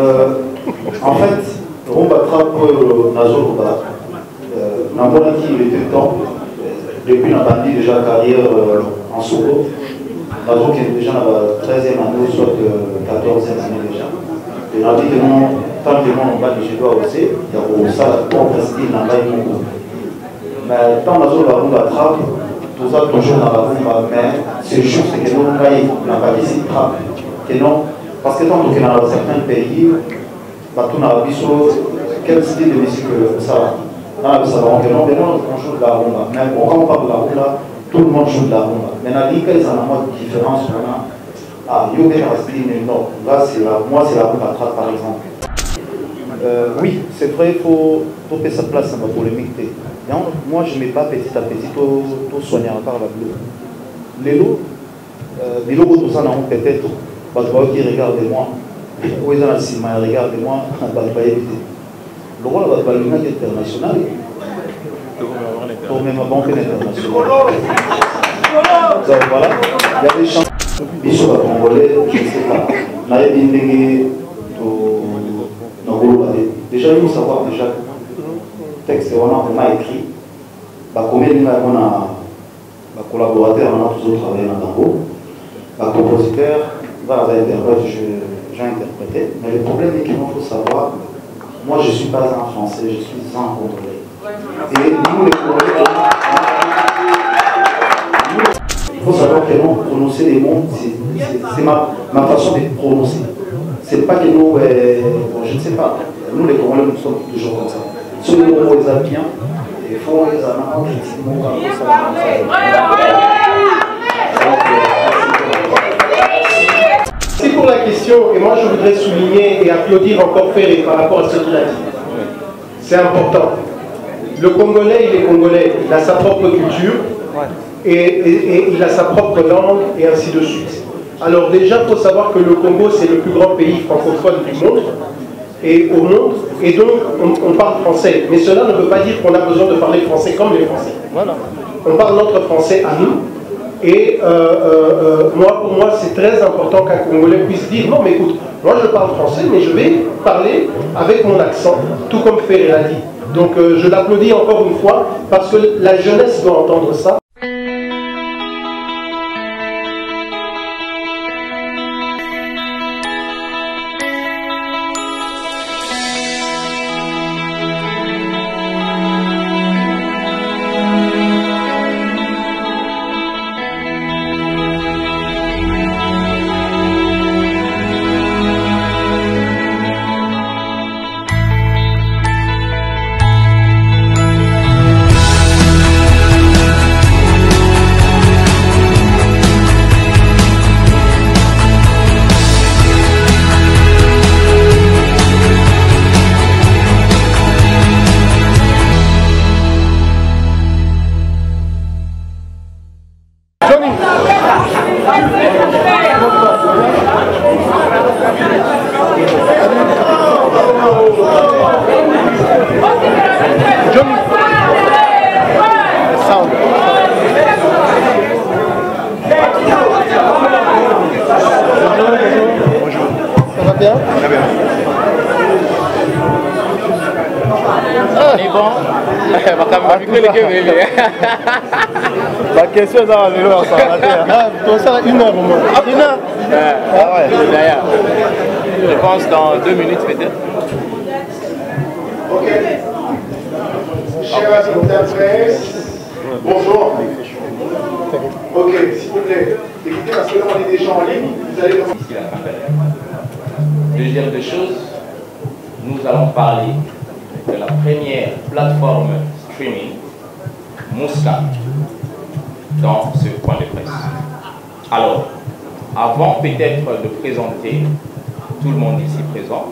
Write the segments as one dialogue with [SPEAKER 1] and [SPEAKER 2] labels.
[SPEAKER 1] En fait, Rumba Trap Nazo Namona qui il était temps, depuis la bandi déjà carrière en solo, Nazo qui est déjà dans la 13e année, soit 14e année déjà. Et on a dit que non, tant que non, on va dire que je dois aussi, il y a ça, pour préciser, il n'a pas eu beaucoup. Mais tant Nazo la Rumba Trap, tout ça toujours dans la Rumba, mais c'est juste que nous, on n'a pas dit trap, que non. Parce que tant que dans certains pays, tout a quel style de musique ça va. Ça va que non, on joue de la rumba. Mais quand on parle de la rumba, tout le monde joue de la rumba. Mais dans les cas, il y a une différence. Ah, il y a un style, non. Là, moi, c'est la rumba trap par exemple. Oui, c'est vrai, il faut trouver sa place dans la polémique. Moi, je ne mets pas petit à petit tout soigner encore la bleue. Les lots, tout ça, peut-être. Qui regardez-moi, où est-ce que c'est regardez-moi, le rôle de l'Union internationale, pour même la Banque internationale. Donc voilà, il y a des gens qui sont congolais, je ne sais pas, déjà il faut savoir déjà le texte on a écrit, combien de temps on a collaborateur, on a toujours travaillé dans le Congo, compositeur. J'ai interprété, mais le problème est qu'il faut savoir, moi je ne suis pas un Français, je suis un Congolais. Et nous les Congolais, il faut savoir que nous, prononcer les mots, c'est ma façon de prononcer. C'est pas que nous, je ne sais pas, nous les Congolais, nous sommes toujours comme ça. Si les mots les a bien, il faut les avoir effectivement comme ça.
[SPEAKER 2] C'est pour la question, et moi je voudrais souligner et applaudir encore Ferré par rapport à ce qu'il a dit. C'est important. Le Congolais, il est Congolais, il a sa propre culture, et il a sa propre langue, et ainsi de suite. Alors déjà, il faut savoir que le Congo, c'est le plus grand pays francophone du monde, et au monde, et donc on parle français. Mais cela ne veut pas dire qu'on a besoin de parler français comme les Français. Voilà. On parle notre français à nous. Et pour moi, c'est très important qu'un Congolais puisse dire non, mais écoute, moi je parle français, mais je vais parler avec mon accent, tout comme Ferré l'a dit. Donc je l'applaudis encore une fois, parce que la jeunesse doit entendre ça.
[SPEAKER 3] La question est dans la vélo ensemble. Ça une heure au moins. Une heure. Ah ouais.
[SPEAKER 4] Je pense dans 2 minutes peut-être.
[SPEAKER 2] Ok. Chers interprètes, bonjour. Ok, s'il vous plaît. Écoutez, parce que là on est déjà en ligne, vous allez commencer.
[SPEAKER 4] Deuxième des choses, nous allons parler de la première plateforme streaming Mouska dans ce point de presse. Alors, avant peut-être de présenter tout le monde ici présent,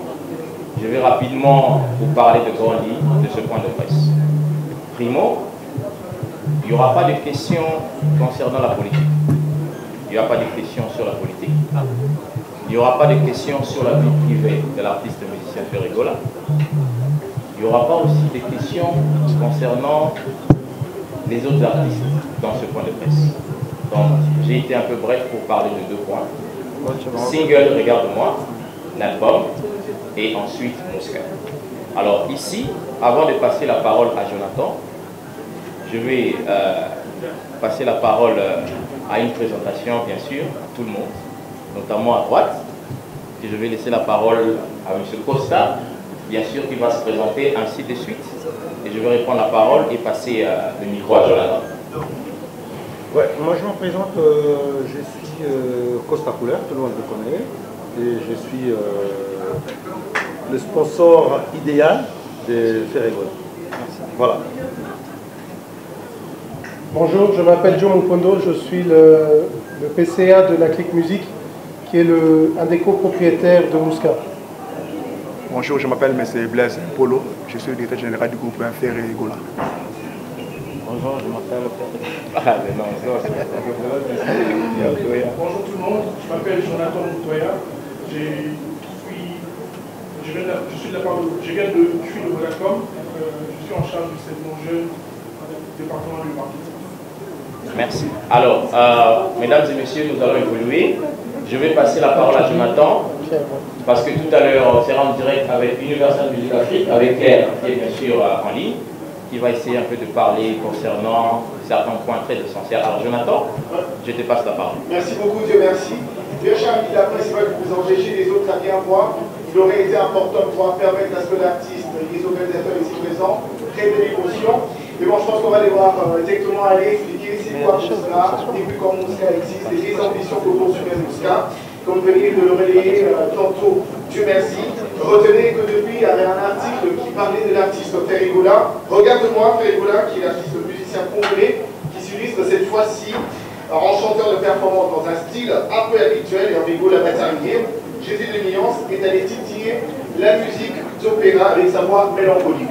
[SPEAKER 4] je vais rapidement vous parler de grandes lignes de ce point de presse. Primo, il n'y aura pas de questions concernant la politique. Il n'y aura pas de questions sur la politique. Il n'y aura pas de questions sur la vie privée de l'artiste musicien Ferregola. Il n'y aura pas aussi des questions concernant les autres artistes dans ce point de presse. Donc, j'ai été un peu bref pour parler de 2 points. Single, regarde-moi. l'album, et ensuite Mouska. Alors ici, avant de passer la parole à Jonathan, je vais passer la parole à une présentation, bien sûr, à tout le monde, notamment à droite. Et je vais laisser la parole à M. Costa, bien sûr, qui va se présenter ainsi de suite. Et je vais reprendre la parole et passer le micro à Jonathan.
[SPEAKER 5] Ouais, moi je me présente, je suis Costa Couleur, tout le monde me connaît. Et je suis le sponsor idéal de Ferregola. Voilà.
[SPEAKER 2] Bonjour, je m'appelle Joe Mupondo, je suis le PCA de la Click Music, qui est un des copropriétaires de Mouska.
[SPEAKER 6] Bonjour, je m'appelle M. Blaise Polo, je suis le directeur général du groupe Ferregola.
[SPEAKER 4] Bonjour, je m'appelle...
[SPEAKER 7] Bonjour tout le monde, je m'appelle Jonathan Moutoya, je suis de Vodacom, je suis en charge du segment jeune du département du marketing.
[SPEAKER 4] Merci. Alors, mesdames et messieurs, nous allons évoluer. Je vais passer la parole à Jonathan, parce que tout à l'heure, on sera en direct avec Universal Music Afrique, avec Claire, qui est bien sûr en ligne, qui va essayer un peu de parler concernant certains points très essentiels. Alors, Jonathan, je te passe la parole.
[SPEAKER 8] Merci beaucoup, Dieu merci. Bien cher ami de la presse, c'est vrai que vous empêchez les autres à bien voir. Il aurait été important de pouvoir permettre à ce que l'artiste, les organisateurs ici présents, créent de l'émotion. Mais bon, je pense qu'on va les voir directement aller expliquer c'est quoi Mouska, depuis quand Mouska existe, et les ambitions que poursuivait Mouska. Comme vous venez de le relayer tantôt, Dieu merci. Retenez que depuis, il y avait un article qui parlait de l'artiste Ferregola. Regarde-moi, Ferregola, qui est l'artiste musicien congolais, qui s'illustre cette fois-ci en chanteur de performance dans un style un peu habituel, et en végo la bataille. Jésus de Nuance est allé titiller la musique d'opéra avec sa voix mélancolique.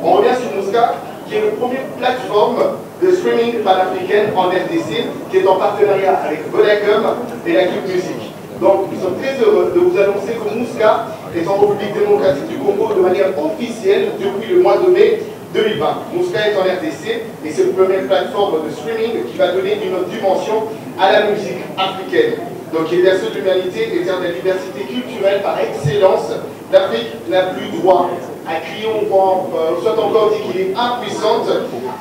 [SPEAKER 8] On revient sur Mouska, qui est le premier plateforme de streaming panafricaine en RDC, qui est en partenariat avec Vodacom et la Click Music. Donc, nous sommes très heureux de vous annoncer que Mouska est en République démocratique du Congo de manière officielle depuis le mois de mai 2020. Mouska est en RDC et c'est la première plateforme de streaming qui va donner une autre dimension à la musique africaine. Donc, il est la seule humanité et terre de la diversité culturelle par excellence. L'Afrique n'a plus droit à crier soit encore dit qu'il est impuissante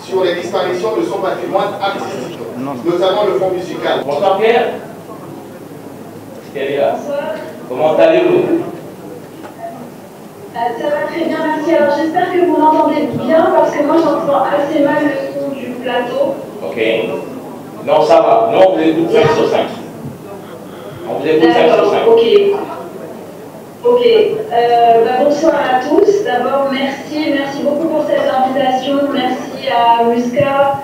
[SPEAKER 8] sur la disparition de son patrimoine artistique, notamment le fond musical.
[SPEAKER 4] Bonsoir Pierre. Comment allez-vous?
[SPEAKER 9] Ça va très bien, merci. Alors j'espère que vous m'entendez bien parce que moi j'entends assez mal le son du plateau.
[SPEAKER 4] Ok. Non, ça va. Non, vous écoutez 5 sur 5. On vous écoute 5 sur 5.
[SPEAKER 9] Ok. Ok. Bonsoir à tous. D'abord, merci beaucoup pour cette invitation. Merci à Mouska.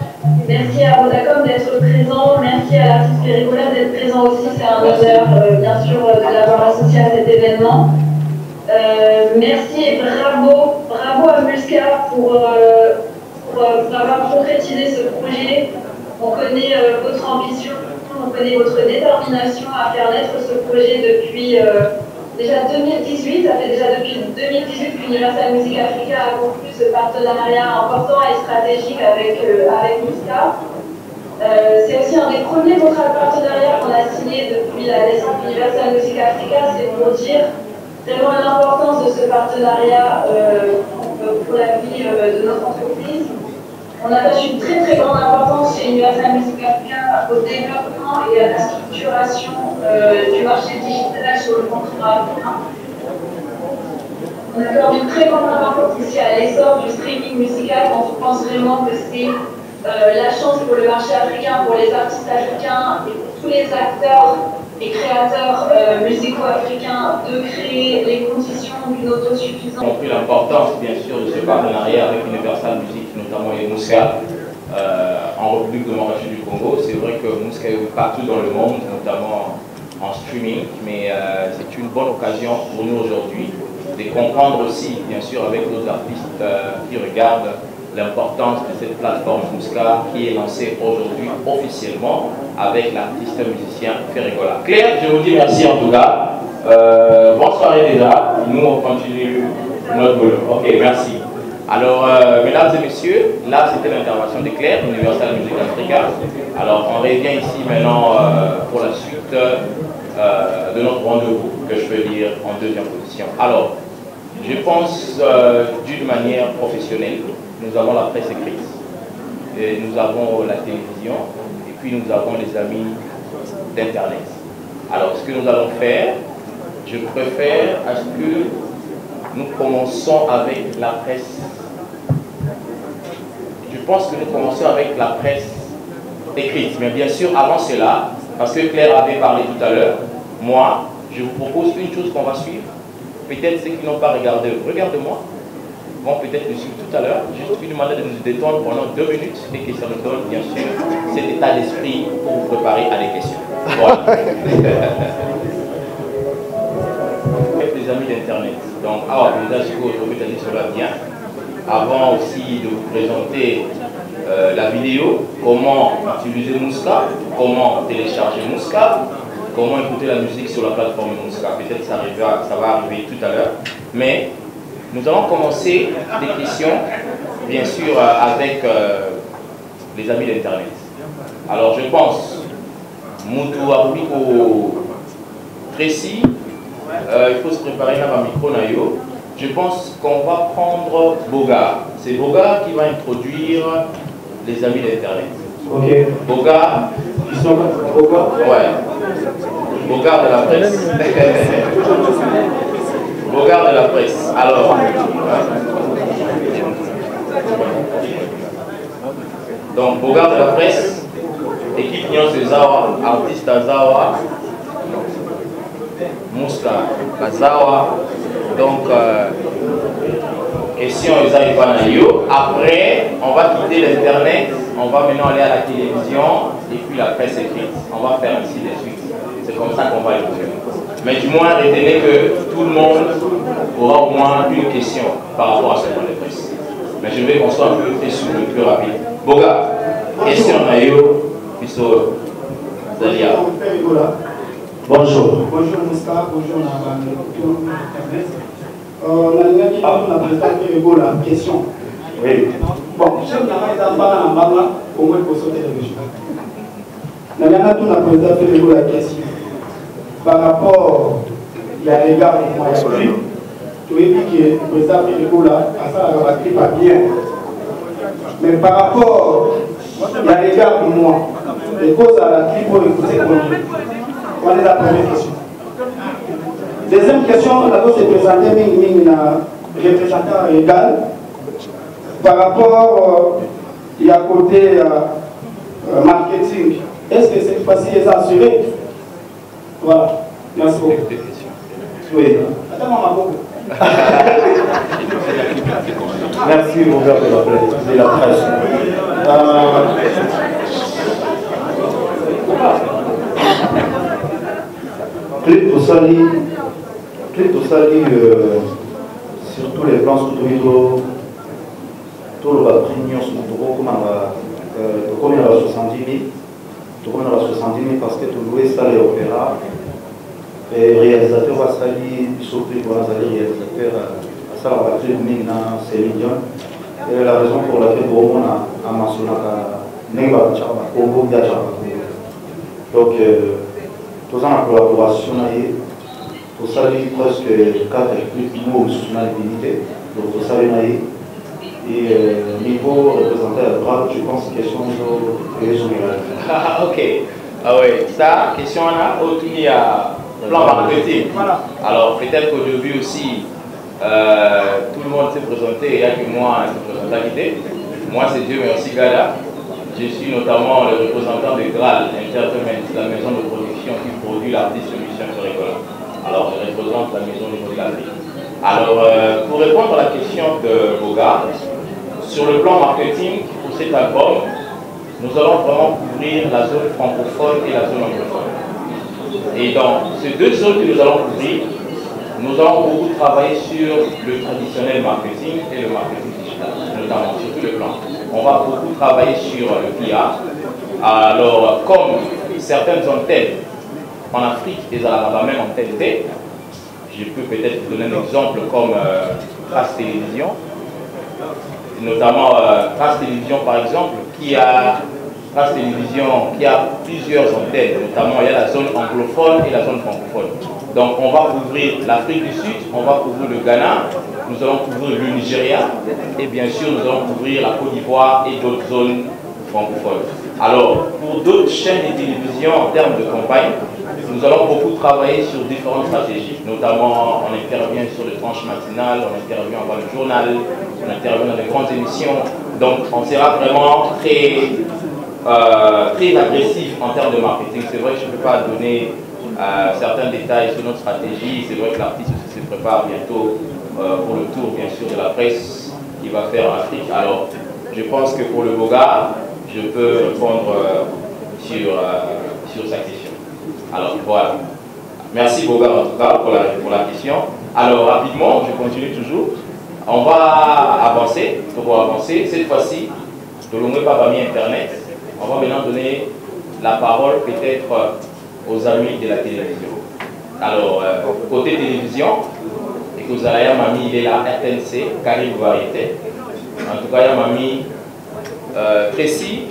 [SPEAKER 9] Merci à Vodacom d'être présent, merci à l'artiste Ferregola d'être présent aussi, c'est un honneur bien sûr de l'avoir associé à cet événement. Merci et bravo à Mouska pour avoir concrétisé ce projet. On connaît votre ambition, on connaît votre détermination à faire naître ce projet depuis déjà 2018. Ça fait déjà depuis 2018 qu'Universal Music Africa a conclu ce partenariat important et stratégique avec Mouska. C'est aussi un des premiers contrats de partenariat qu'on a signé depuis la naissance d'Universal Music Africa. C'est pour dire vraiment l'importance de ce partenariat pour la vie de notre entreprise. On attache une très grande importance chez Universal Music Africa au développement et à la structuration du marché digital sur le continent africain. On accorde une très grande importance ici à l'essor du streaming musical. On pense vraiment que c'est la chance pour le marché africain, pour les artistes africains et pour tous les acteurs et créateurs musico-africains de créer les conditions d'une autosuffisance.
[SPEAKER 4] On a compris l'importance, bien sûr, de ce partenariat avec Universal Music, notamment les Mouska, en République démocratique du Congo. C'est vrai que Mouska est partout dans le monde, notamment en streaming, mais c'est une bonne occasion pour nous aujourd'hui de comprendre aussi, bien sûr, avec nos artistes qui regardent l'importance de cette plateforme Mouska qui est lancée aujourd'hui officiellement avec l'artiste musicien Ferregola. Claire, je vous dis merci en tout cas. Bonne soirée déjà. Nous, on continue notre boulot. Ok, merci. Alors, mesdames et messieurs, là c'était l'intervention de Claire, Universal Music Africa. Alors, on revient ici maintenant pour la suite de notre rendez-vous, que je peux dire en deuxième position. Alors, je pense d'une manière professionnelle, nous avons la presse écrite, et nous avons la télévision, et puis nous avons les amis d'Internet. Alors, ce que nous allons faire, je préfère à ce que nous commençons avec la presse. Je pense que nous commençons avec la presse écrite. Mais bien sûr, avant cela, parce que Claire avait parlé tout à l'heure, moi, je vous propose une chose qu'on va suivre. Peut-être ceux qui n'ont pas regardé, regardez-moi, vont peut-être le suivre tout à l'heure. Juste une manière de nous détendre pendant 2 minutes et que ça nous donne, bien sûr, cet état d'esprit pour vous préparer à des questions. Voilà. Les amis d'Internet. Donc, alors, déjà, je vous dit cela bien. Avant aussi de vous présenter la vidéo, comment utiliser Mouska, comment télécharger Mouska, comment écouter la musique sur la plateforme Mouska. Peut-être que ça va arriver tout à l'heure. Mais nous allons commencer des questions, bien sûr, avec les amis d'Internet. Alors, je pense, Moutou Abouiko précis, il faut se préparer à un micro naïo. Je pense qu'on va prendre Boga. C'est Boga qui va introduire les amis d'Internet.
[SPEAKER 1] Ok.
[SPEAKER 4] Boga.
[SPEAKER 1] Ils sont Boga?
[SPEAKER 4] Ouais. Boga de la presse. Boga de la presse. Alors. Donc, Boga de la presse, équipe Nyon Zawa, artiste Zawa, Mouska Zawa. Donc, question après, on va quitter l'Internet, on va maintenant aller à la télévision et puis la presse écrite. On va faire ainsi de suite. C'est comme ça qu'on va évoluer. Mais du moins, retenez que tout le monde aura au moins une question par rapport à ce point de presse. Mais je vais qu'on soit un peu plus souple, plus rapide. Boga, question Nayo, Piso Zalia.
[SPEAKER 10] Bonjour. Bonjour Mouska, bonjour la présenté la question.
[SPEAKER 1] Oui.
[SPEAKER 10] Bon, je suis au moins pour sauter le région. Nous avons présenté la question. Par rapport à l'égard de moi, tu as dit que le président Félégola a ça pas bien. Mais par rapport à l'égard de moi, les causes à la clip pour écouter on est la première question. Deuxième question, la dose est présentée un représentant égal par rapport à côté marketing. Est-ce que cette fois-ci est assuré? Voilà. Merci beaucoup.
[SPEAKER 1] Oui. Merci, mon père de la presse. Clip au sali, sur tous les plans, surtout tout le baptême, comme on a 70 000, parce que tout louer ça les opéras, et réalisateur va salir, surtout pour les réalisateurs, à ça la batterie de Céline Dion. Et la raison pour laquelle on a mentionné donc, tout ça en collaboration, tout ça presque 4 clips nous sous la divinité, donc tout ça et niveau représenté à droite, je pense que question générale.
[SPEAKER 4] Ah, ok. Ah oui, ça, question là, autour à plan marketing. Alors, peut-être qu'au début aussi, tout le monde s'est présenté, il n'y a que moi qui se présente. Moi, c'est Dieu merci Gada. Je suis notamment le représentant de Graal Entertainment, la maison de production qui produit l'artiste Lucien Ferregola. Alors, je représente la maison de l'Afrique. Alors, pour répondre à la question de Boga, sur le plan marketing, pour cet album, nous allons vraiment couvrir la zone francophone et la zone anglophone. Et dans ces deux zones que nous allons couvrir, nous allons beaucoup travailler sur le traditionnel marketing et le marketing digital, notamment sur tous les plans. On va beaucoup travailler sur le PR. Alors, comme certaines antennes en Afrique et à même antenne T, je peux peut-être vous donner un exemple comme Trace Télévision, notamment Trace Télévision par exemple, qui a France Télévisions qui a plusieurs antennes, notamment il y a la zone anglophone et la zone francophone. Donc on va couvrir l'Afrique du Sud, on va couvrir le Ghana, nous allons couvrir le Nigeria et bien sûr nous allons couvrir la Côte d'Ivoire et d'autres zones francophones. Alors pour d'autres chaînes de télévision en termes de campagne, nous allons beaucoup travailler sur différentes stratégies, notamment on intervient sur les tranches matinales, on intervient avant le journal, on intervient dans les grandes émissions, donc on sera vraiment très agressif en termes de marketing. C'est vrai que je ne peux pas donner certains détails sur notre stratégie, c'est vrai que l'artiste se prépare bientôt pour le tour bien sûr de la presse qu'il va faire en Afrique. Alors je pense que pour le Boga, je peux répondre sur sa question. Alors voilà. Merci Boga en tout cas pour la question. Alors rapidement, je continue toujours. On va avancer. Cette fois-ci, de l'onglet Papami Internet, on va maintenant donner la parole peut-être aux amis de la télévision. Alors, côté télévision, et que vous avez Mami, il est là, RTNC, Karim Variété. En tout cas, il y a Mami précis.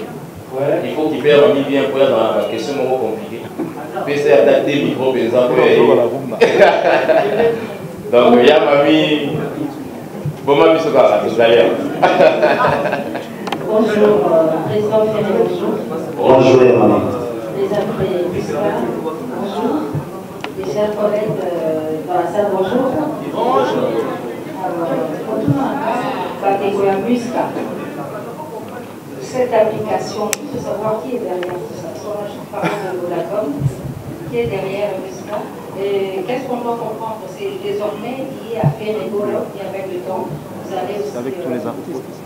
[SPEAKER 4] Il faut qu'il fasse Mami bien pour dans la question compliquée. PC attaque des micros, par exemple. Donc, il y a Mami. Bon, Mami, c'est quoi ça, vous allez.
[SPEAKER 11] Bonjour, Président Ferré, bonjour.
[SPEAKER 1] Bonjour, Maman.
[SPEAKER 11] Les appelés, bonjour. Les chers collègues dans la salle, bonjour. Bonjour. Cette application, il faut savoir qui est derrière tout ça. Je parle de Vodacom, qui est derrière Musca. Et qu'est-ce qu'on doit comprendre? C'est désormais lié à Ferrego, qui avec le temps, vous allez aussi.
[SPEAKER 3] Avec tous les artistes.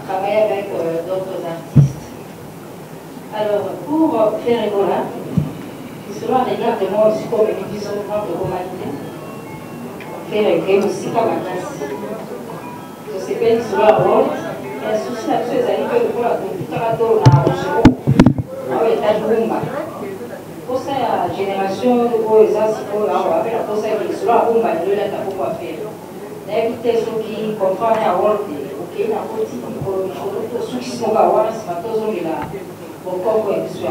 [SPEAKER 11] Travailler avec d'autres artistes. Alors, pour Ferrego, cela regarde moi aussi comme une vision de l'humanité. Ferrego aussi comme un classe. Je sais pas si cela rôle. Il y a un souci là-dessus, c'est que pour la computer à dos, on a un géo. Ah oui, t'as de bomba. Pour ça, génération de gros exemples, pour ça, il sera bomba, il y a beaucoup à faire. Éviter ceux qui comprennent à rôle. Ok, na koti pour ceux qui sont là, c'est pas tous les là. Bon, comme merci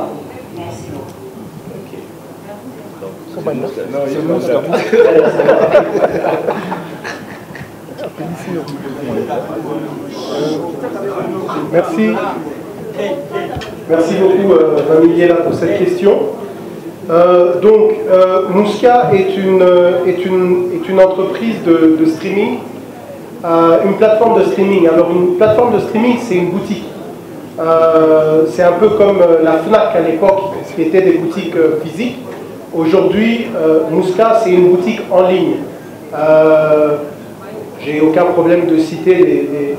[SPEAKER 2] Merci. Merci beaucoup, Mamiliela, pour cette question. Musca est une entreprise de streaming. Une plateforme de streaming. Alors une plateforme de streaming, c'est une boutique. C'est un peu comme la FNAC à l'époque, qui était des boutiques physiques. Aujourd'hui, Musca, c'est une boutique en ligne. J'ai aucun problème de citer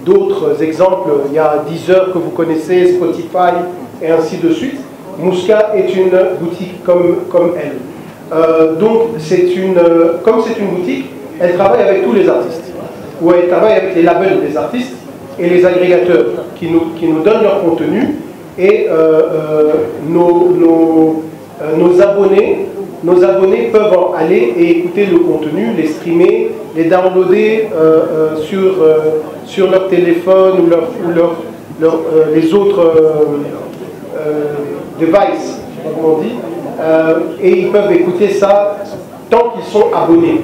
[SPEAKER 2] d'autres exemples. Il y a Deezer que vous connaissez, Spotify et ainsi de suite. Musca est une boutique comme elle. Donc, comme c'est une boutique, elle travaille avec tous les artistes, ou elle travaille avec les labels des artistes et les agrégateurs qui nous donnent leur contenu, et nos abonnés peuvent aller et écouter le contenu, les streamer, les downloader sur leur téléphone ou les autres devices, comme on dit, et ils peuvent écouter ça tant qu'ils sont abonnés.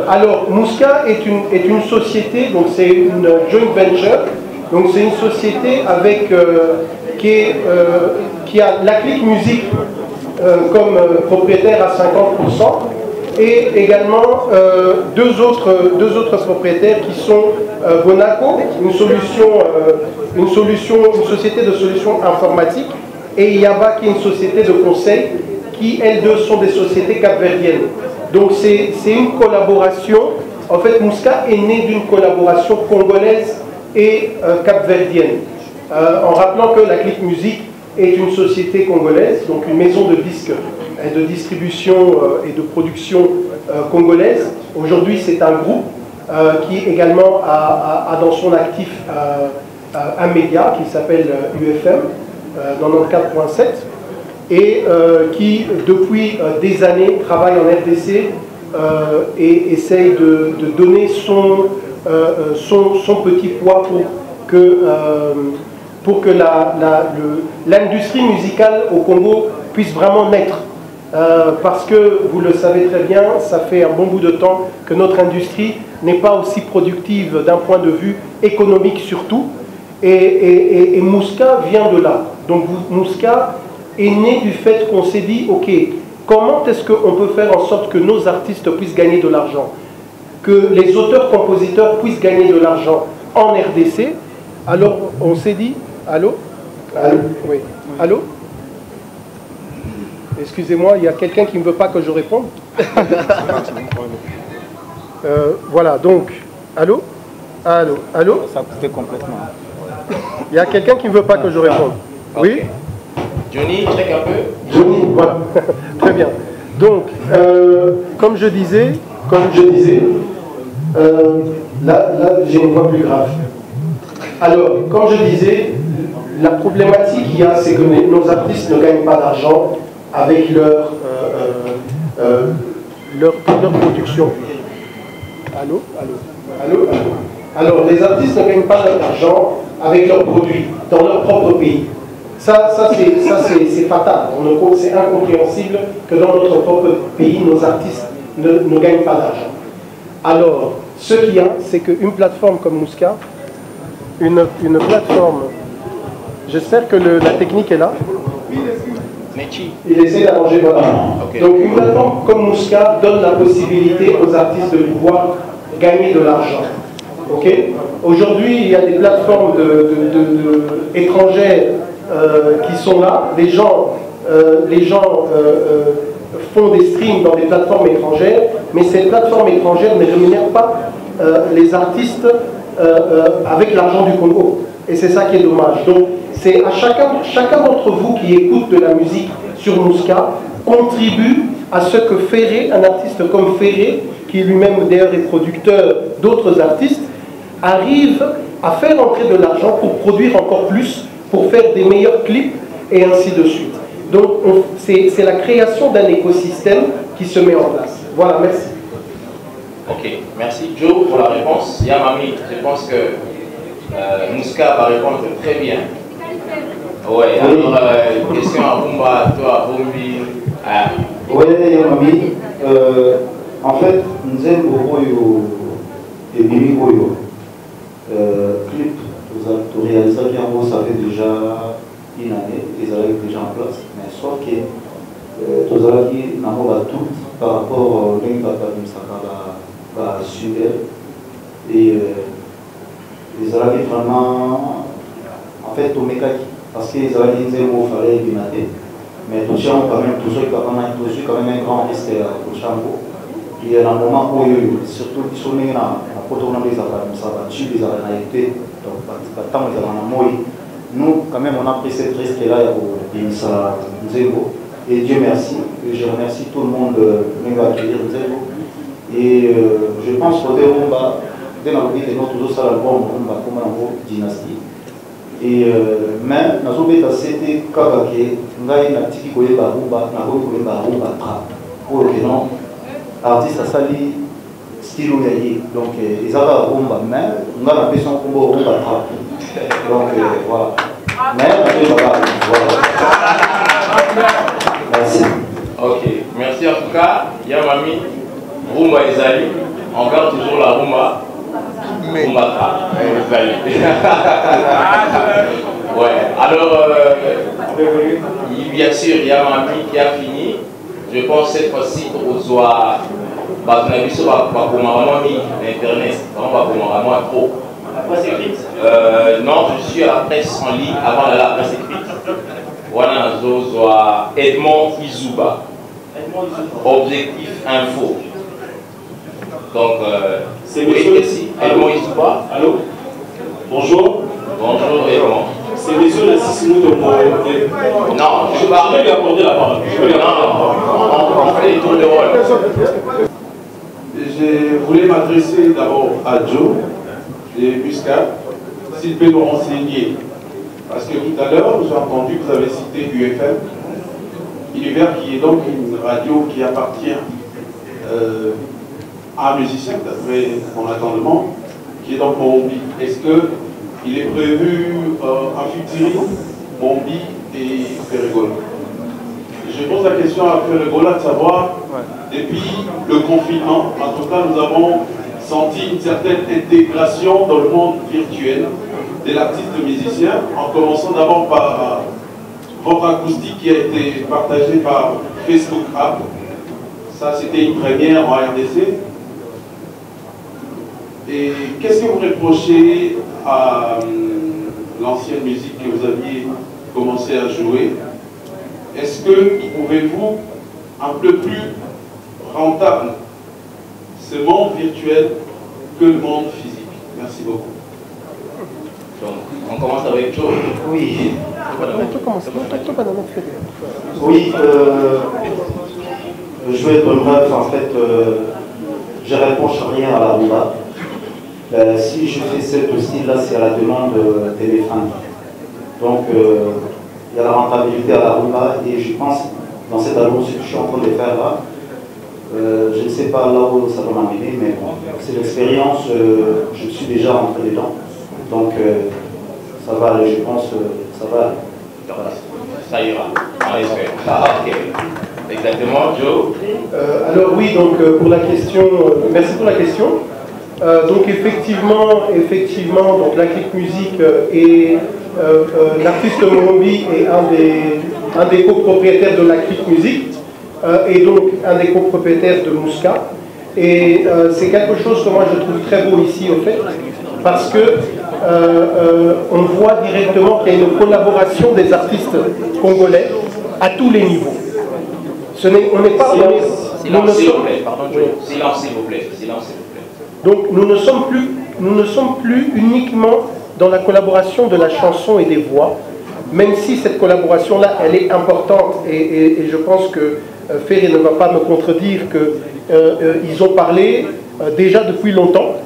[SPEAKER 2] Alors, Musca est une société, donc c'est une joint venture, donc c'est une société avec qui a la Click Music comme propriétaire à 50%, et également deux autres propriétaires qui sont Bonaco, une société de solutions informatiques, et Yaba, qui est une société de conseil, qui elles deux sont des sociétés capverdiennes. Donc c'est une collaboration. En fait, Musca est né d'une collaboration congolaise et capverdienne. En rappelant que la Click Music est une société congolaise, donc une maison de disques et de distribution et de production congolaise. Aujourd'hui, c'est un groupe qui également a dans son actif un média qui s'appelle UFM 94.7. Et qui, depuis des années, travaille en RDC et essaye de donner son petit poids pour que pour que l'industrie musicale au Congo puisse vraiment naître. Parce que, vous le savez très bien, ça fait un bon bout de temps que notre industrie n'est pas aussi productive d'un point de vue économique surtout. Et Mouska vient de là. Donc Mouska est né du fait qu'on s'est dit, ok, comment est-ce qu'on peut faire en sorte que nos artistes puissent gagner de l'argent, que les auteurs-compositeurs puissent gagner de l'argent en RDC. Alors on s'est dit, allô? Allô? Oui. Allô? Excusez-moi, il y a quelqu'un qui ne veut pas que je réponde. Voilà, donc, allô? Allô? Allô?
[SPEAKER 12] Ça a coupé complètement.
[SPEAKER 2] Il y a quelqu'un qui ne veut pas que je réponde. Oui?
[SPEAKER 4] Johnny, check un peu.
[SPEAKER 2] Johnny, voilà. Très bien. Donc, comme je disais, là j'ai une voix plus grave. Alors, comme je disais, la problématique qu'il y a, c'est que nos artistes ne gagnent pas d'argent avec leur production. Allô? Allô? Allô? Allô? Alors, les artistes ne gagnent pas d'argent avec leurs produits dans leur propre pays. Ça c'est fatal. C'est incompréhensible que dans notre propre pays, nos artistes ne gagnent pas d'argent. Alors, ce qu'il y a, c'est qu'une plateforme comme Mouska, une plateforme, j'espère que la technique est là. Il essaie d'arranger, voilà. Okay. Donc une plateforme comme Mouska donne la possibilité aux artistes de pouvoir gagner de l'argent. Okay. Aujourd'hui, il y a des plateformes étrangères qui sont là. Les gens font des streams dans des plateformes étrangères, mais ces plateformes étrangères ne rémunèrent pas les artistes avec l'argent du Congo. Et c'est ça qui est dommage. Donc, c'est à chacun d'entre vous qui écoute de la musique sur Mouska, contribue à ce que Ferré, un artiste comme Ferré, qui lui-même d'ailleurs est producteur d'autres artistes, arrive à faire entrer de l'argent pour produire encore plus, pour faire des meilleurs clips et ainsi de suite. Donc, c'est la création d'un écosystème qui se met en place. Voilà, merci.
[SPEAKER 4] Ok, merci Joe pour la réponse. Yamami, je pense que Mouska va répondre très bien. Oui, alors, question à Bumba, toi, Bumbi.
[SPEAKER 1] Oui, Yamami, en fait, nous avons beaucoup de Bimi Boyo. Clip, tu réalises bien, ça fait déjà une année, ils arrivent déjà en place, mais sauf que tu as dit tout par rapport au l'impact de Moussa et ils arrivent vraiment en fait au mécanique parce qu'ils arrivent à dire au faré du matin, mais tout ça quand même un grand risque au chambre. Il y a un moment où surtout ils sont mis à protocoler les affaires, ça va tuer les arrêtés, donc tant qu'ils ont nous, quand même, on a pris cette risque-là pour ça Nzembo. Et Dieu merci. Et je remercie tout le monde de m'accueillir Nzembo. Et je pense que on va, dès la vie de notre autre album, on va comme un dynastie. Et même, nous avons fait c'était Kakake, nous avons fait un petit peu de Barumba, nous avons fait un Barumba trap. Pour le nom, l'artiste a sali style Oyaye. Donc, ils avaient un Barumba, mais nous avons fait son combo Barumba trap. Donc voilà.
[SPEAKER 4] Merci. Ok, merci en tout cas. Yamami, Rumba Ezali. On garde toujours la Rumba. Rumba Ezali. Ouais, alors, bien sûr, Yamami qui a fini. Je pense cette fois-ci qu'on soit. On a vu ça, on va vraiment mis l'internet. On va vraiment trop. La presse écrite non, je suis à la presse en ligne avant d'aller à la presse écrite. Voilà, Zozoa Edmond Izuba. Objectif Info. Donc, c'est monsieur ici. Edmond Izuba. Allô? Bonjour. Bonjour Edmond. C'est monsieur l'assistant de mon. Non, je parle. Je vais lui accorder la parole. Non, on fait les tours de rôle.
[SPEAKER 13] Je voulais m'adresser d'abord à Joe et Mouska, s'il peut nous renseigner. Parce que tout à l'heure, j'ai entendu que vous avez cité UFM, Univers qui est donc une radio qui appartient à un musicien, d'après mon entendement, qui est donc Morumbi. Est-ce que il est prévu Amphitiri, Mombi et Ferregola. Je pose la question à Ferregola de savoir, depuis le confinement, en tout cas nous avons senti une certaine intégration dans le monde virtuel de l'artiste musicien, en commençant d'abord par votre acoustique qui a été partagée par Facebook App. Ça, c'était une première en RDC. Et qu'est-ce que vous reprochez à l'ancienne musique que vous aviez commencé à jouer? Est-ce que pouvez-vous un peu plus rentable ce monde virtuel que le monde physique? Merci beaucoup.
[SPEAKER 4] Donc, on commence avec Joe.
[SPEAKER 1] Oui. Oui, je vais être bref, en fait, je réponds rien à la rumba. Si je fais ce style-là, c'est à la demande de mes fans. Donc, il y a la rentabilité à la rumba et je pense, dans cet album, ce que je suis en train de faire là, je ne sais pas là où ça va m'amener, mais bon, c'est l'expérience, je suis déjà rentré dedans. Donc, ça va aller, je pense, ça va aller.
[SPEAKER 4] Voilà. Ça ira, on espère. Ah, ok. Exactement, Joe.
[SPEAKER 2] Alors oui, donc pour la question, merci pour la question. Donc effectivement, donc la clique musique et l'artiste Mombi est un des copropriétaires de la clique musique et donc un des copropriétaires de Mouska. Et c'est quelque chose que moi je trouve très beau ici au fait, parce que on voit directement qu'il y a une collaboration des artistes congolais à tous les niveaux. On n'est pas...
[SPEAKER 4] Silence, s'il vous plaît, pardon, Joe. Silence, s'il vous plaît. Silence, s'il vous plaît.
[SPEAKER 2] Donc nous ne sommes plus uniquement dans la collaboration de la chanson et des voix, même si cette collaboration-là, elle est importante et je pense que Ferry ne va pas me contredire qu'ils ont parlé déjà depuis longtemps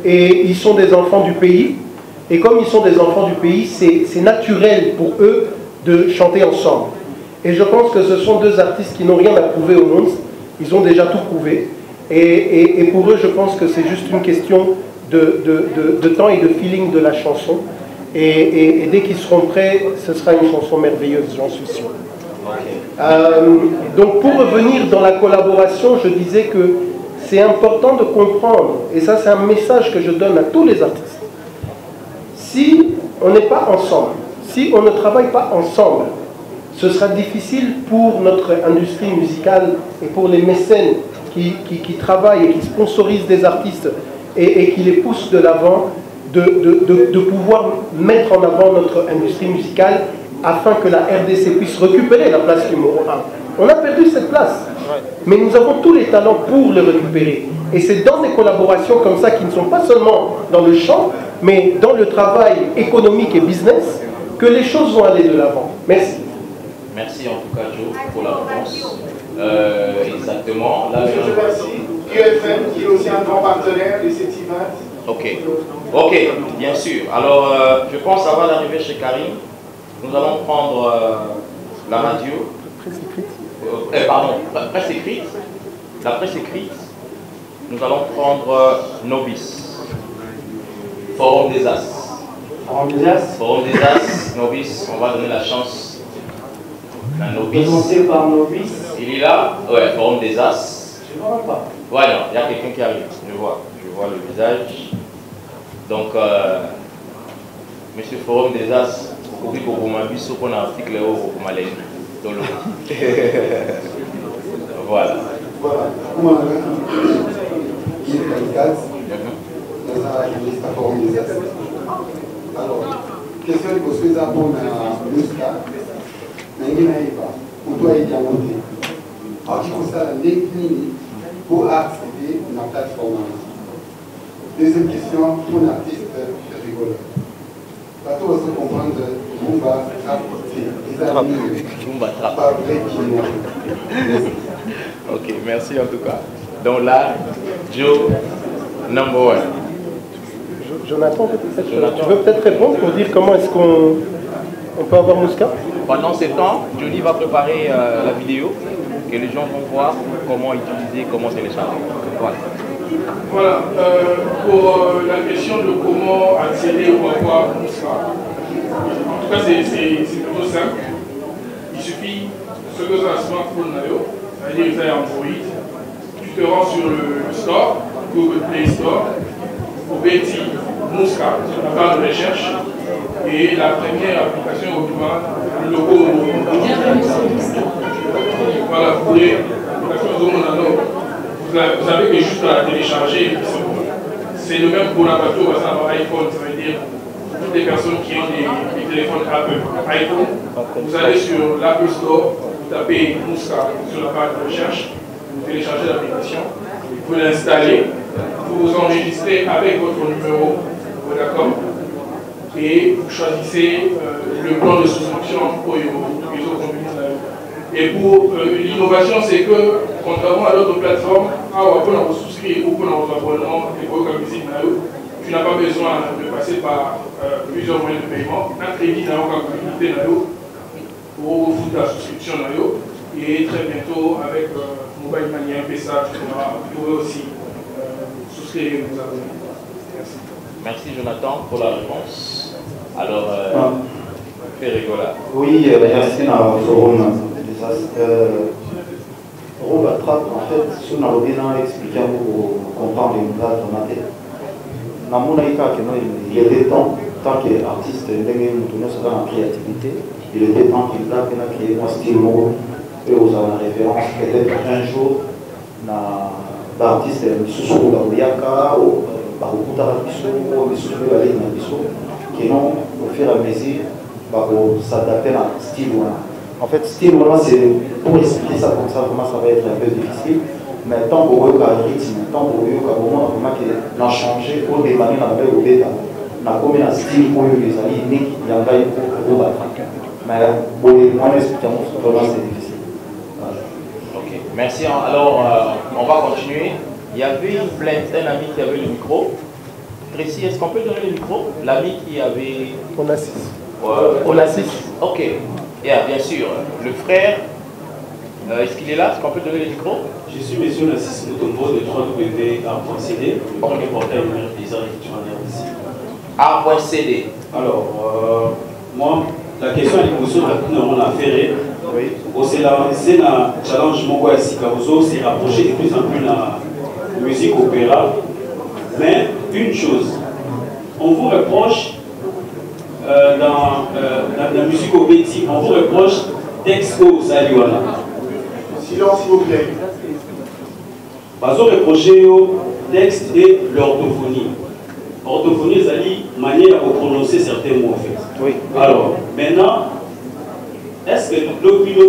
[SPEAKER 2] et ils sont des enfants du pays et comme ils sont des enfants du pays, c'est naturel pour eux de chanter ensemble. Et je pense que ce sont deux artistes qui n'ont rien à prouver au monde, ils ont déjà tout prouvé. Et pour eux, je pense que c'est juste une question de temps et de feeling de la chanson. Et dès qu'ils seront prêts, ce sera une chanson merveilleuse, j'en suis sûr. Donc pour revenir dans la collaboration, je disais que c'est important de comprendre, et ça c'est un message que je donne à tous les artistes. Si on n'est pas ensemble, si on ne travaille pas ensemble, ce sera difficile pour notre industrie musicale et pour les mécènes qui travaillent et qui sponsorisent des artistes et qui les poussent de l'avant, de pouvoir mettre en avant notre industrie musicale afin que la RDC puisse récupérer la place numéro 1. On a perdu cette place, mais nous avons tous les talents pour le récupérer. Et c'est dans des collaborations comme ça qui ne sont pas seulement dans le chant, mais dans le travail économique et business, que les choses vont aller de l'avant. Merci.
[SPEAKER 4] Merci en tout cas, Joe, pour la réponse. Exactement. Là,
[SPEAKER 8] je remercie UFM, qui est aussi un grand partenaire de cet event.
[SPEAKER 4] Ok, bien sûr. Alors, je pense avant d'arriver chez Karim, nous allons prendre la radio. Pardon, presse écrite. La presse écrite. Nous allons prendre Nobis. Forum des As.
[SPEAKER 12] Forum des As.
[SPEAKER 4] Forum des As, Nobis. On va donner la chance. La Nobis.
[SPEAKER 12] Commencer par Nobis.
[SPEAKER 4] Il est là. Ouais, Forum des As.
[SPEAKER 12] Je ne vois pas.
[SPEAKER 4] Ouais, non, il y a quelqu'un qui arrive. Je vois le visage. Donc, Monsieur Forum des As, vous pouvez vous m'abuser sur un article au Malais. Voilà.
[SPEAKER 14] Voilà. Il est kamikaze. Dans un Forum des As. Alors, question que vous faites pour la Mouska. On doit y monter. Alors, il faut ça l'incliner pour accéder à la plateforme. Deuxième question pour l'artiste rigolo. Parce qu'on va se comprendre, on va rapporter
[SPEAKER 4] Ok, merci en tout cas. Donc là, Joe, number one.
[SPEAKER 2] Jonathan, tu veux peut-être répondre pour dire comment est-ce qu'on peut avoir Mouska?
[SPEAKER 4] Pendant ce temps, Johnny va préparer la vidéo que les gens vont voir comment utiliser, comment télécharger. Voilà.
[SPEAKER 7] Voilà, pour la question de comment accéder ou avoir Mouska. En tout cas, c'est plutôt simple. Il suffit, ce que c'est un smartphone, c'est-à-dire que tu as Android, tu te rends sur le store, Google Play Store, au petit Mouska, sur la barre de recherche, et la première application au logo. Voilà, vous voulez vous avez que juste à la télécharger. C'est le même pour la bateau, par exemple, iPhone, ça veut dire toutes les personnes qui ont des téléphones Apple, iPhone, vous allez sur l'Apple Store, vous tapez Mouska sur la page de recherche, vous téléchargez l'application, vous l'installez, vous vous enregistrez avec votre numéro, d'accord, et vous choisissez le plan de souscription pour les autres compagnies. Et pour l'innovation, c'est que, contrairement à d'autres plateformes, on souscrit ou pour nos abonnements, tu n'as pas besoin de passer par plusieurs moyens de paiement. Un crédit n'a aucune possibilité pour foutre la souscription. Et très bientôt, avec Mobile Money, MPSA, vous pourrez aussi souscrire et vous abonner. Merci.
[SPEAKER 4] Merci Jonathan pour la réponse. Alors, Ferregola.
[SPEAKER 1] Oui, merci au forum. Rob Attrape, en fait, ce qu'on a bien expliqué pour comprendre les mouvements automatés. Dans mon cas, il y a des temps, tant qu'artiste, il y a une créativité, il y a des temps qu'il a créé un style mot, et vous avez une référence, peut-être un jour, l'artiste est sous Yaka, ou qui non, au fur et à mesure, pour s'adapter à un style. En fait, style, c'est pour expliquer ça comme ça, vraiment ça va être un peu difficile. Mais tant pour eux, le rythme, tant pour eux, vraiment qu'on a changé pour des manières à faire au bêta. On a comme un style pour eux, les amis, unique, il y a un gars pour battre. Mais pour les moyens expliquer, vraiment c'est difficile.
[SPEAKER 4] Ok, merci. Alors, on va continuer. Il y avait une plainte d'un ami qui avait le micro. Tracy, est-ce qu'on peut donner le micro? L'ami qui avait.
[SPEAKER 3] On a 6.
[SPEAKER 4] On a 6. Ok. Yeah, bien sûr. Le frère, est-ce qu'il est là? Est-ce qu'on peut donner le micro?
[SPEAKER 15] Je suis M. Nassis Mutombo de 3W.A.CD, le premier portail numérique des arts et culturels ici.
[SPEAKER 4] A.CD.
[SPEAKER 15] Alors, moi, la question est l'émotion on a fait. C'est un challenge Mongo Sikarozo, c'est rapproché de plus en plus de la musique opéra. Mais une chose, on vous reproche dans la musique au Béti, on vous reproche texte au Saliwana.
[SPEAKER 8] Silence s'il vous plaît.
[SPEAKER 15] Vous reprochez au texte et l'orthophonie. Orthophonie, c'est la manière de prononcer certains mots en fait.
[SPEAKER 4] Oui.
[SPEAKER 15] Alors, maintenant, est-ce que l'opinion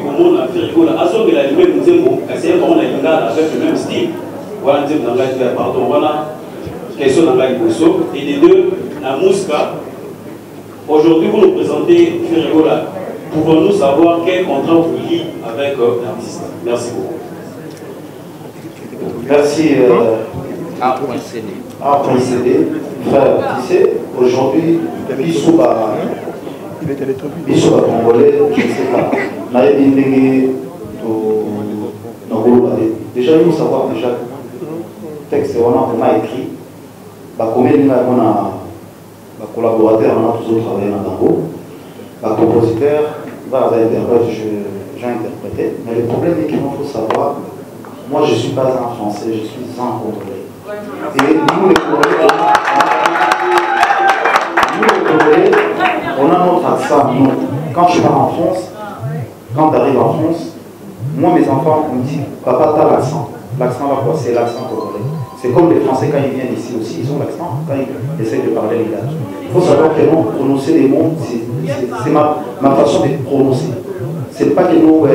[SPEAKER 15] comment on a fait rigolo à ce que la lumière nous aime, c'est comment on a une avec le même style. Voilà, pardon, voilà, question dans la liposo. Et les deux, la Mouska. Aujourd'hui, vous nous présentez Ferregola. Pouvons-nous savoir quel contrat vous liez avec l'artiste? Merci beaucoup.
[SPEAKER 1] Merci.
[SPEAKER 4] A.CD.
[SPEAKER 1] A.CD. Frère, tu sais, aujourd'hui, Bissouba Congolais, je ne sais pas. Déjà, il faut savoir déjà le texte, on a écrit. Combien de temps collaborateur, on a toujours travaillé dans Dango. Le compositeur, j'ai interprété. Mais le problème est qu'il faut savoir, moi je ne suis pas un Français, je suis un Congolais. Et nous les Congolais, on a notre accent. Nous, quand je pars en France, quand tu arrives en France, moi mes enfants me disent, papa, tu as l'accent. L'accent là, c'est l'accent congolais. C'est comme les Français quand ils viennent ici aussi, ils ont l'accent quand ils essaient de parler les gars. Il faut savoir que non, prononcer les mots, c'est ma façon de prononcer. C'est pas que nous, bon,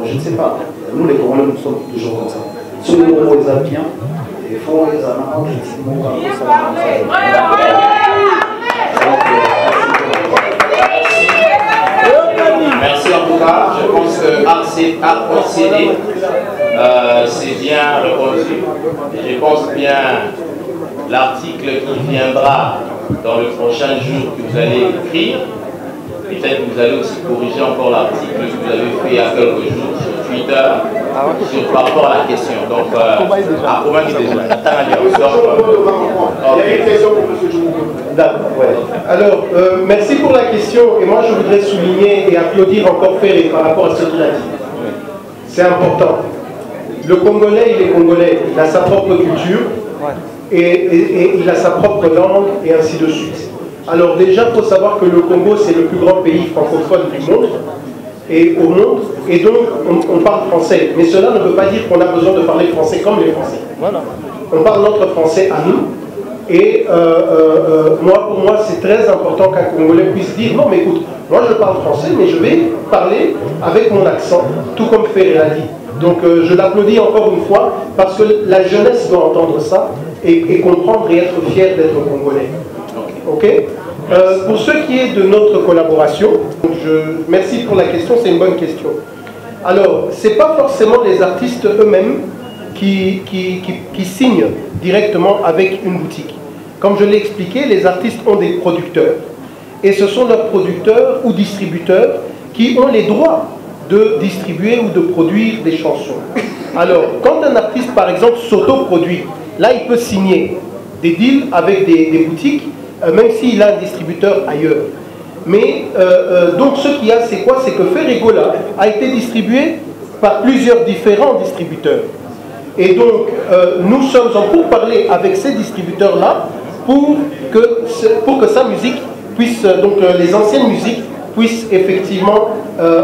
[SPEAKER 1] je ne sais pas, nous les Congolais, nous sommes toujours comme ça. Si les mots les a bien, il faut les avoir critiquement comme ça.
[SPEAKER 4] Merci en tout cas. Je pense que A.CD, c'est bien répondu. Je pense bien l'article qui viendra dans le prochain jour que vous allez écrire. Peut-être que vous allez aussi corriger encore l'article que vous avez fait il y a quelques jours sur Twitter par rapport à la question. Donc, à comment il déjà.
[SPEAKER 8] Il y a une question pour M. Djoumou.
[SPEAKER 2] Alors, merci pour la question. Et moi, je voudrais souligner et applaudir encore Ferré par rapport à ce qu'il a dit. C'est important. Le Congolais, il est Congolais. Il a sa propre culture et il a sa propre langue et ainsi de suite. Alors déjà, il faut savoir que le Congo, c'est le plus grand pays francophone du monde et au monde. Et donc, on parle français. Mais cela ne veut pas dire qu'on a besoin de parler français comme les Français. Voilà. On parle notre français à nous. Et pour moi, c'est très important qu'un Congolais puisse dire non, mais écoute, moi je parle français, mais je vais parler avec mon accent, tout comme Ferré l'a dit. Donc je l'applaudis encore une fois, parce que la jeunesse doit entendre ça et comprendre et être fier d'être Congolais. Ok. Pour ce qui est de notre collaboration, merci pour la question, c'est une bonne question. Alors, ce n'est pas forcément les artistes eux-mêmes qui signent directement avec une boutique. Comme je l'ai expliqué, les artistes ont des producteurs. Et ce sont leurs producteurs ou distributeurs qui ont les droits de distribuer ou de produire des chansons. Alors, quand un artiste, par exemple, s'auto-produit, là, il peut signer des deals avec des boutiques, même s'il a un distributeur ailleurs. Mais, donc, ce qu'il y a, c'est quoi? C'est que Ferregola a été distribué par plusieurs différents distributeurs. Et donc, nous sommes en pourparlers avec ces distributeurs-là pour que sa musique puisse, donc les anciennes musiques, puissent effectivement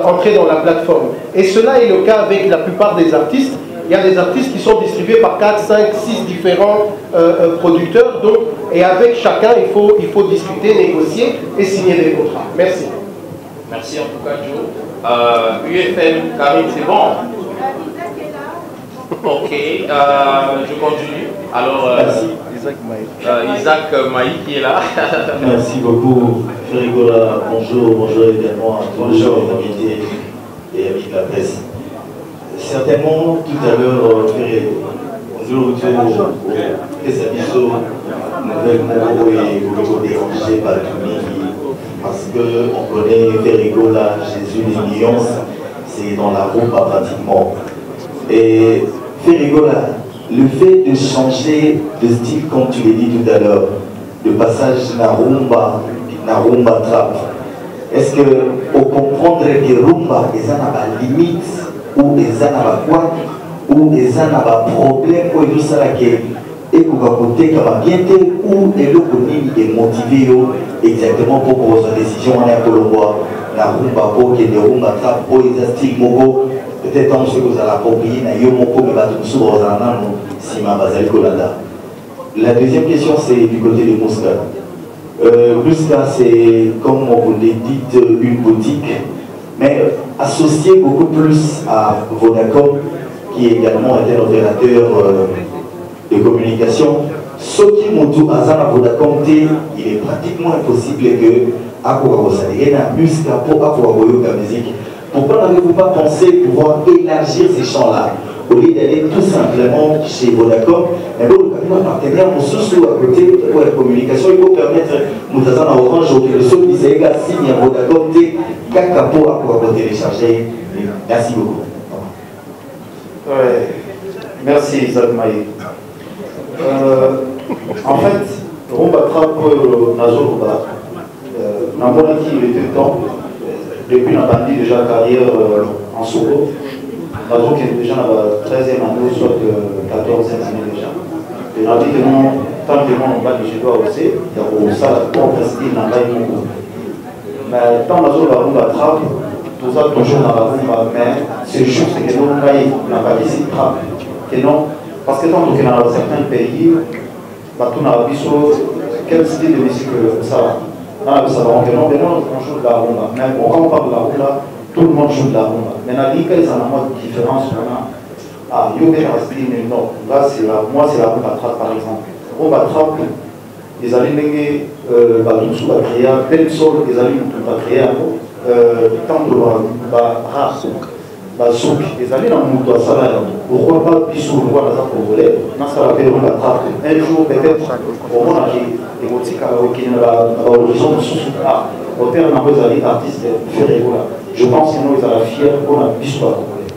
[SPEAKER 2] entrer dans la plateforme. Et cela est le cas avec la plupart des artistes. Il y a des artistes qui sont distribués par 4, 5, 6 différents producteurs. Donc, et avec chacun, il faut discuter, négocier et signer des contrats. Merci.
[SPEAKER 4] Merci en tout cas, Joe. UFM, Karim, c'est bon? Ok, je continue. Alors,
[SPEAKER 1] merci.
[SPEAKER 4] Isaac Maï qui est là.
[SPEAKER 1] Merci beaucoup, Ferregola. Bonjour également à tous les invités et amis de la presse. Certainement, tout à l'heure, bonjour aux Kesabiso, Nouvelle Moro et vous dérangé par tout parce qu'on connaît Ferregola, Jésus des millions, c'est dans la roue pratiquement. Et Ferregola, le fait de changer de style, comme tu l'as dit tout à l'heure, le passage Narumba Trap, est-ce que vous comprendrez que Rumba, ils ont une limite, ou ils ont quoi, ou ils ont un problème, ou ils ont et qu'on va côté comme bien ou et le est motivé exactement pour que votre décision en est Colombois, Narumba, pour que les Rumba Trap, pour les style Mogo. Peut-être que vous allez approprier, la deuxième question, c'est du côté de Mouska. Mouska, c'est, comme vous l'avez dit, une boutique, mais associée beaucoup plus à Vodacom, qui est également un opérateur de communication. Ce qui est à Vodacom, il est pratiquement impossible que Mouska pour avoir la musique. Pourquoi n'avez-vous pas pensé pouvoir élargir ces champs-là au lieu d'aller tout simplement chez Vodacom? Mais bon, nous avons un partenaire sous à côté pour la communication. Il faut permettre nous à Orange que ceux qui signe à Vodacom pour télécharger. Merci beaucoup.
[SPEAKER 16] Ouais. Merci Isaac Maï. En fait, on va travailler Nazoruba. Dans mon équipe, il était temps. Depuis la bandi déjà carrière en solo, Nazo qui est déjà dans la 13e année, soit 14e année déjà. Et la vie que nous, tant que nous on va du doigt aussi, il y a ça, pour rester dans la vie. Mais tant Nazo la rumba trappe, tout ça toujours dans la rumba, mais c'est juste que nous on n'a pas ici trappe. Que non, parce que tant que dans certains pays, tout n'a pas vu quel style de musique ça va. Ah, ça va, on joue de la rumba. Mais quand on parle de la rumba, tout le monde joue de la rumba. Mais la ligue, ils ont une différence. Ah, Yoga Rastine, non. Là, moi, c'est la rumba trap, par exemple. Rumba trap, ils allaient mener tout la créa, plein sol, ils allaient tout la créa, tant de la souk, ils allaient dans le monde de salaire. Pourquoi pas Bissou, le roi d'Azar Congolais, dans ce qu'on appelle rumba trap. Un jour, peut-être, au monde, et votre qui n'a pas l'horizon sous ah, au terme d'un artiste Ferregola. Je pense que nous, ils sont fiers qu'on a Bissou à Congolais.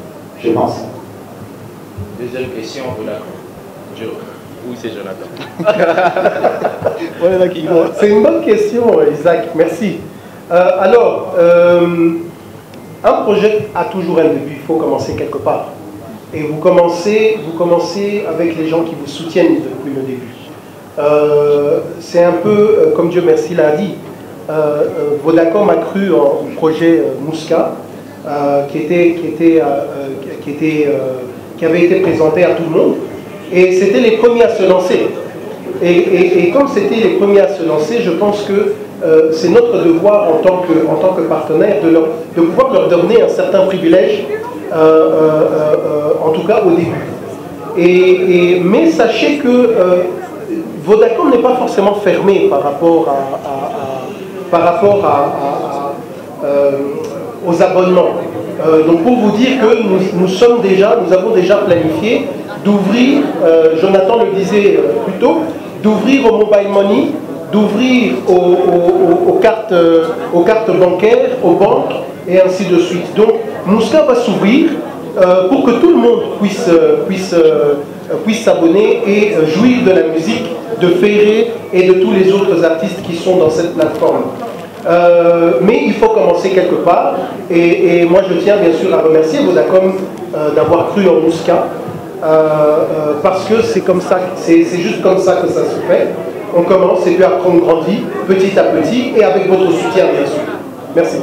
[SPEAKER 1] je pense.
[SPEAKER 4] Deuxième question, Jonathan. Oui, c'est Jonathan.
[SPEAKER 2] C'est une bonne question, Isaac, merci. Alors, un projet a toujours un début, il faut commencer quelque part. Et vous commencez avec les gens qui vous soutiennent depuis le début. C'est un peu, comme Dieu merci l'a dit, Vodacom a cru au projet Mouska, qui avait été présenté à tout le monde. Et c'était les premiers à se lancer. Et comme c'était les premiers à se lancer, je pense que c'est notre devoir en tant que partenaire de pouvoir leur donner un certain privilège, en tout cas au début. Mais sachez que Vodacom n'est pas forcément fermé par rapport aux abonnements. Donc pour vous dire que nous avons déjà planifié d'ouvrir, Jonathan le disait plus tôt, d'ouvrir au mobile money, d'ouvrir aux cartes bancaires, aux banques, et ainsi de suite. Donc Mouska va s'ouvrir pour que tout le monde puisse s'abonner et jouir de la musique de Ferré et de tous les autres artistes qui sont dans cette plateforme. Mais il faut commencer quelque part, et moi je tiens bien sûr à remercier Vodacom d'avoir cru en Mouska, parce que c'est comme ça, c'est juste comme ça que ça se fait. On commence et puis après on grandit petit à petit et avec votre soutien bien sûr. Merci.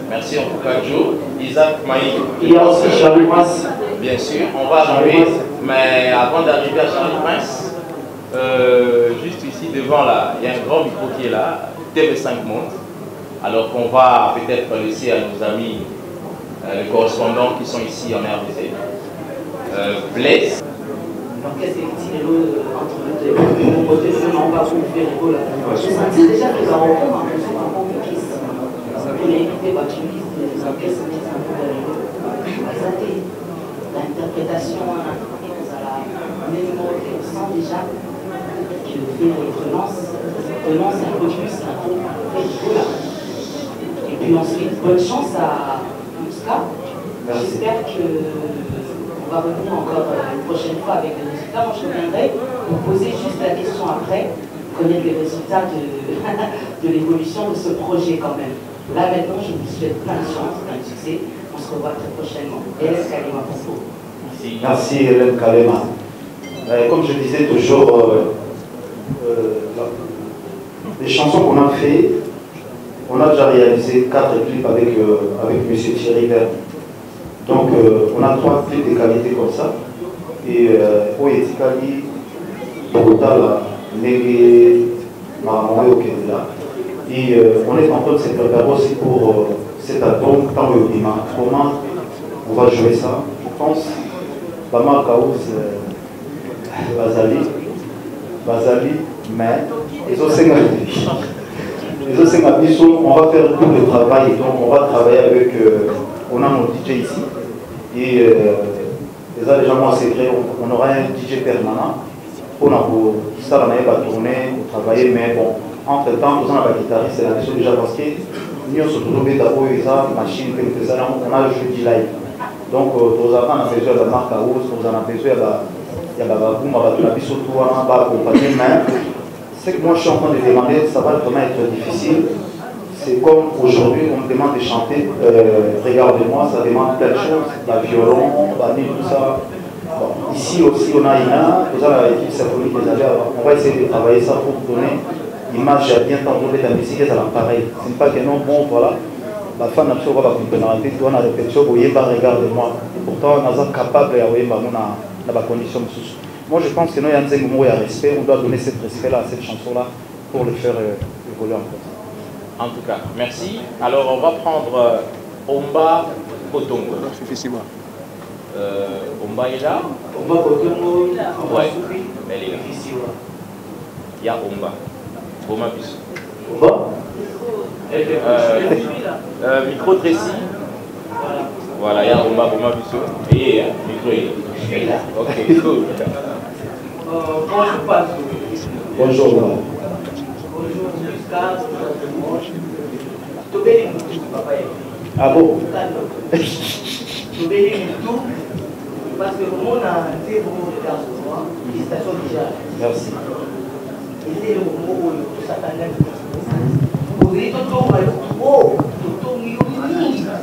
[SPEAKER 4] Merci en tout cas Joe. Isaac Maï.
[SPEAKER 12] Il y a aussi Charlie Prince.
[SPEAKER 4] Bien sûr, on va arriver, mais avant d'arriver à Charlie Prince, juste ici devant là, il y a un grand micro qui est là, TV5 Monde. Alors qu'on va peut-être laisser à nos amis, les correspondants qui sont ici en RDC. Blaise.
[SPEAKER 17] L'orchestre est tiré entre les côtés, on va vous faire rigoler. Je sentais déjà que la rencontre en faisant un bon Christ. On a invité Bachoulis, les orchestres qui sont un peu présentés. L'interprétation, on a la même mot, on sent déjà que le fait renonce un peu plus à un fait rigoler. Et puis ensuite, bonne chance à Mouska. J'espère qu'on va revenir encore une prochaine fois avec des résultats. Moi, je reviendrai vous poser juste la question après, connaître les résultats de l'évolution de ce projet quand même. Là, maintenant, je vous souhaite plein de chance, plein de succès. On se revoit très prochainement. Hélène Kalema pour vous.
[SPEAKER 1] Merci Hélène Kalema. Comme je disais toujours, les chansons qu'on a fait, on a déjà réalisé 4 clips avec M. Thierry Vert. Donc on a 3 clips de qualité comme ça. Et Oyetikali, Bogota, Nege, Maramoué au Kenya. Et on est en train de se préparer aussi pour cet album, tant le climat. Comment on va jouer ça? Je pense, Bama Kaouz, Bazali, mais ils ont 5 on va faire tout le travail, donc on va travailler avec, on a nos DJ ici, et déjà moi c'est vrai, on aura un DJ permanent, pour ça on va tourner, pour travailler, mais bon, entre temps, nous avons un guitariste, c'est la question déjà parce que nous sommes trouvés d'abord une machine, on a joué du live, donc nous avons besoin de la marque à hausse, nous avons besoin de surtout accompagner, mais ce que moi je suis en train de demander, ça va vraiment être difficile. C'est comme aujourd'hui, on me demande de chanter, regarde-moi, ça demande plein de choses, la violon, la nuit, tout ça. Bon, ici aussi, on a Ina, nous avons l'équipe symphonique des Algères, on va essayer de travailler ça pour donner l'image bien tendue de la musique et ça l'appareil. Ce n'est pas que non, bon, voilà, la femme n'a pas la complémentarité, toi, on a répétition, vous voyez, regarde-moi. Pourtant, on est capable de voir dans la condition de sous. Moi, je pense que nous, il y a un moment où il y a respect, on doit donner ce respect-là à cette chanson-là pour le faire évoluer encore.
[SPEAKER 4] En tout cas, merci. Alors, on va prendre Omba Kotongo. Omba est là?
[SPEAKER 17] Omba Kotongo,
[SPEAKER 4] ouais, elle est là. Il y a Omba. Omba Bissou.
[SPEAKER 1] Omba
[SPEAKER 4] micro Tracy. Voilà, il y a Omba Bissou. Et micro est là. Ok, cool.
[SPEAKER 17] Bonjour Pazou.
[SPEAKER 1] Bonjour.
[SPEAKER 17] Bonjour Muscat. Tobeli Moutou, papa.
[SPEAKER 1] Ah bon?
[SPEAKER 17] Tobeli Moutou. Parce que le monde a un très bon regard sur moi, félicitations déjà.
[SPEAKER 1] Merci.
[SPEAKER 17] Et c'est le mot où tout ça t'a l'air. Vous voyez, tout le monde, oh, tout le monde,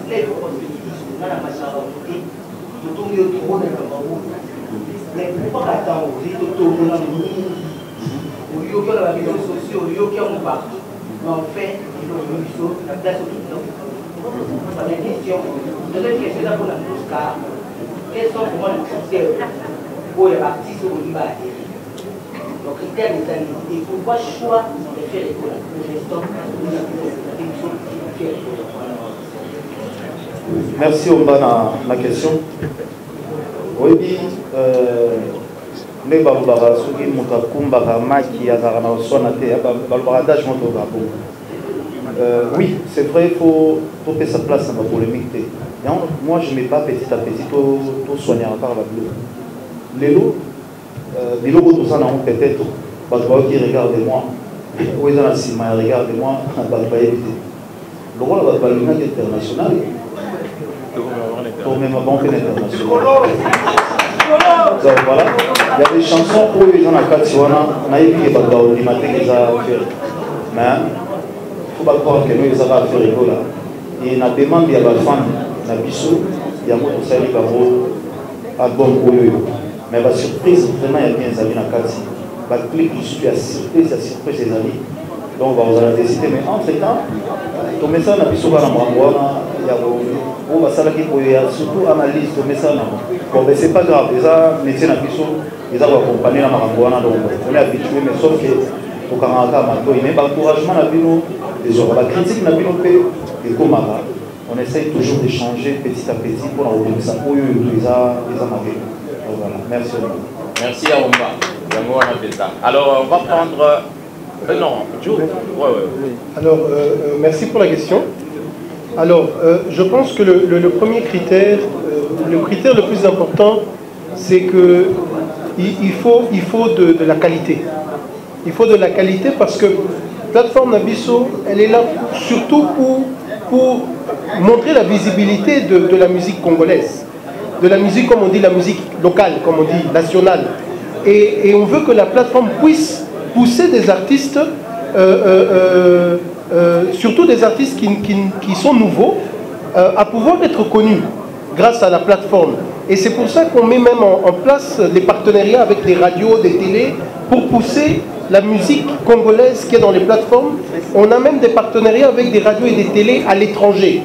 [SPEAKER 17] c'est le constitution, dans la machine à voter, tout le monde, trop dans le monde. Mais pourquoi attendre, vous voyez, tout le monde, au lieu que la réseaux sociaux, au lieu qu'on partout, mais en fait, ils ont une mission, la place au tout le monde. Ça veut dire question, deuxième question, là pour la Mosca, quels sont pour moi les critères pour les artistes au niveau à terre? Donc, critères des années. Et pourquoi choix de faire l'école? Je stoppe pour la émission de faire l'école.
[SPEAKER 1] Merci Omba na question. Oui, les balbara soki moto akumbaka maki azara na sona te balbara d'âge moto gabo. Oui, c'est vrai, il faut faire sa place dans la polémique. Moi, je ne mets pas petit à petit tout soigner par la bleue. Les lots, tout ça, peut-être, qui regardez-moi, où est la cima, regardez-moi, le rôle de la Banque internationale, pour même la Banque internationale. Donc voilà, il y a des chansons où ils ont la carte sur on a écrit les bagages, les matins qu'ils ont fait. Mais il ne faut pas croire que nous, ils avaient fait rigoler. Et la demande, il y a des fans, il y a des bisous, il y a beaucoup de ça, il y a des albums pour eux. Mais la surprise, vraiment, il y a bien des amis dans la carte. Le clip, je suis à surprise, des amis. Donc, on va décider. Mais entre-temps, ton message n'a pas souvent la main. Il y a surtout analyse ton message. Bon, mais c'est pas grave. Les métiers n'a pas ils ont accompagné la maramboana. Donc, on est habitué, mais sauf que au Canada, il y a un encouragement à nous. La critique n'a pas et comme on essaye toujours d'échanger petit à petit pour enlever ça. Voilà, merci.
[SPEAKER 4] Merci à Omba. Alors, on va prendre. Non, Joe. Ouais.
[SPEAKER 2] Alors, merci pour la question. Alors, je pense que le premier critère, le critère le plus important, c'est que il faut de la qualité. Il faut de la qualité parce que Plateforme Nabiso, elle est là surtout pour montrer la visibilité de la musique congolaise. De la musique, comme on dit, la musique locale, comme on dit, nationale. Et on veut que la plateforme puisse pousser des artistes, surtout des artistes qui sont nouveaux, à pouvoir être connus grâce à la plateforme. Et c'est pour ça qu'on met même en place des partenariats avec des radios, des télés, pour pousser la musique congolaise qui est dans les plateformes. On a même des partenariats avec des radios et des télés à l'étranger,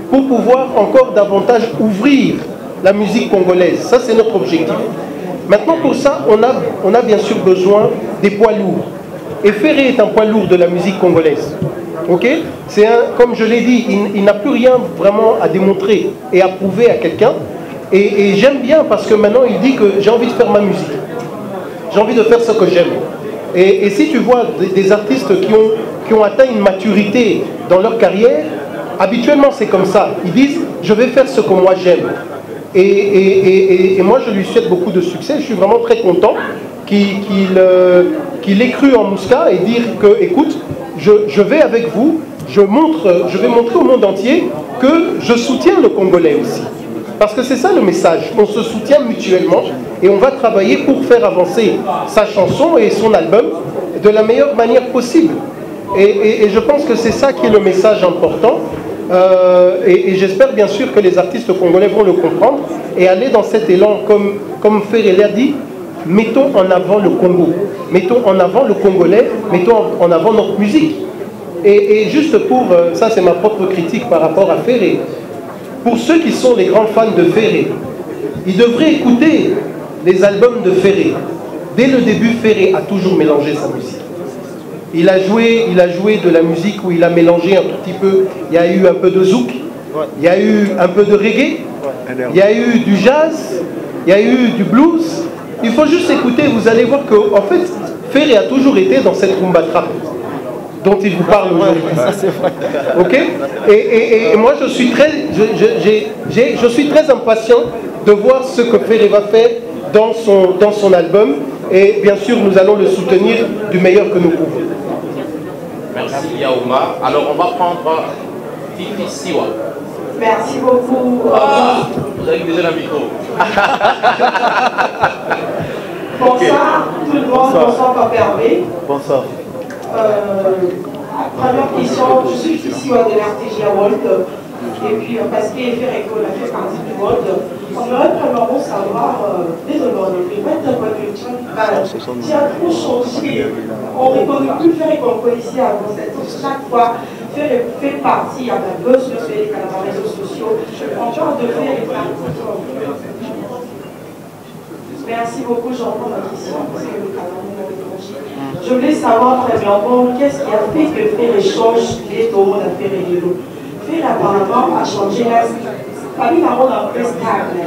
[SPEAKER 2] pour pouvoir encore davantage ouvrir la musique congolaise. Ça, c'est notre objectif. Maintenant, pour ça, on a bien sûr besoin des poids lourds. Et Ferré est un poids lourd de la musique congolaise. Ok? Comme je l'ai dit, il n'a plus rien vraiment à démontrer et à prouver à quelqu'un. Et j'aime bien parce que maintenant, il dit que j'ai envie de faire ma musique. J'ai envie de faire ce que j'aime. Et si tu vois des artistes qui ont atteint une maturité dans leur carrière, habituellement, c'est comme ça. Ils disent, je vais faire ce que moi j'aime. Et moi, je lui souhaite beaucoup de succès. Je suis vraiment très content qu'il ait cru en Mouska et dire que, écoute, je vais avec vous, je vais montrer au monde entier que je soutiens le Congolais aussi. Parce que c'est ça le message, on se soutient mutuellement et on va travailler pour faire avancer sa chanson et son album de la meilleure manière possible. Et je pense que c'est ça qui est le message important. Et j'espère bien sûr que les artistes congolais vont le comprendre et aller dans cet élan, comme Ferré l'a dit, mettons en avant le Congo, mettons en avant le Congolais, mettons en avant notre musique. Et juste pour, ça c'est ma propre critique par rapport à Ferré, pour ceux qui sont les grands fans de Ferré, ils devraient écouter les albums de Ferré. Dès le début, Ferré a toujours mélangé sa musique. Il a joué de la musique où il a mélangé un tout petit peu. Il y a eu un peu de zouk, il y a eu un peu de reggae, il y a eu du jazz, il y a eu du blues. Il faut juste écouter, vous allez voir qu'en fait, Ferré a toujours été dans cette rumba trap dont il vous parle aujourd'hui. Ok? Et moi, je suis très impatient de voir ce que Ferré va faire dans son album. Et bien sûr, nous allons le soutenir du meilleur que nous pouvons.
[SPEAKER 4] Merci Yaouma. Alors, on va prendre Fifi Siwa.
[SPEAKER 17] Merci beaucoup.
[SPEAKER 4] Vous avez déjà le micro.
[SPEAKER 17] Bonsoir tout le monde, bonsoir Papa Hervé.
[SPEAKER 3] Bonsoir.
[SPEAKER 17] Première question, je suis ici de l'RTG World. Et puis parce qu'Efereco a fait partie du World, on aimerait premièrement savoir, désolé, qui a trop changé. On ne reconnaît plus Fereco ici avant cette chaque fois. Fait partie, il y a la buzz sur les réseaux sociaux. On parle de Fereco. Merci beaucoup, j'entends la question. Je voulais savoir premièrement qu'est-ce qui a fait que Fer échange les taureaux d'affaires et de l'eau. Fer apparemment a changé la famille un rôle un peu stable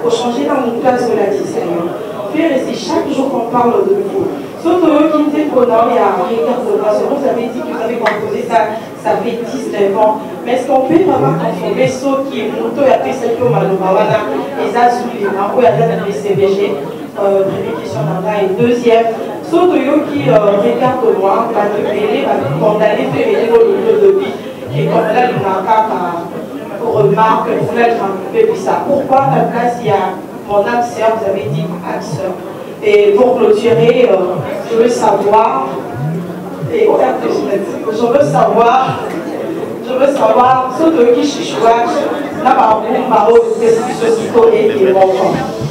[SPEAKER 17] pour changer dans une place de la design. Fer, c'est chaque jour qu'on parle de vous. Sauf que qui me dit qu'on a Ricard de Brasseur, vous avez dit que vous avez composé ça fait 19 ans. Mais est-ce qu'on peut vraiment conformer ceux qui ont été celles qui ont mal au Mawana, les Azulima, ou à la CBG? Première question et deuxième, ceux qui regardent moi, va te mêler, va condamner, faire aider au niveau de vie, et comme là, il n'a pas remarque, vous l'avez fait ça. Pourquoi à la place, il y a mon âme sœur, vous avez dit âme sœur. Et pour clôturer, je veux savoir, ceux qui chichouachent, là, par exemple,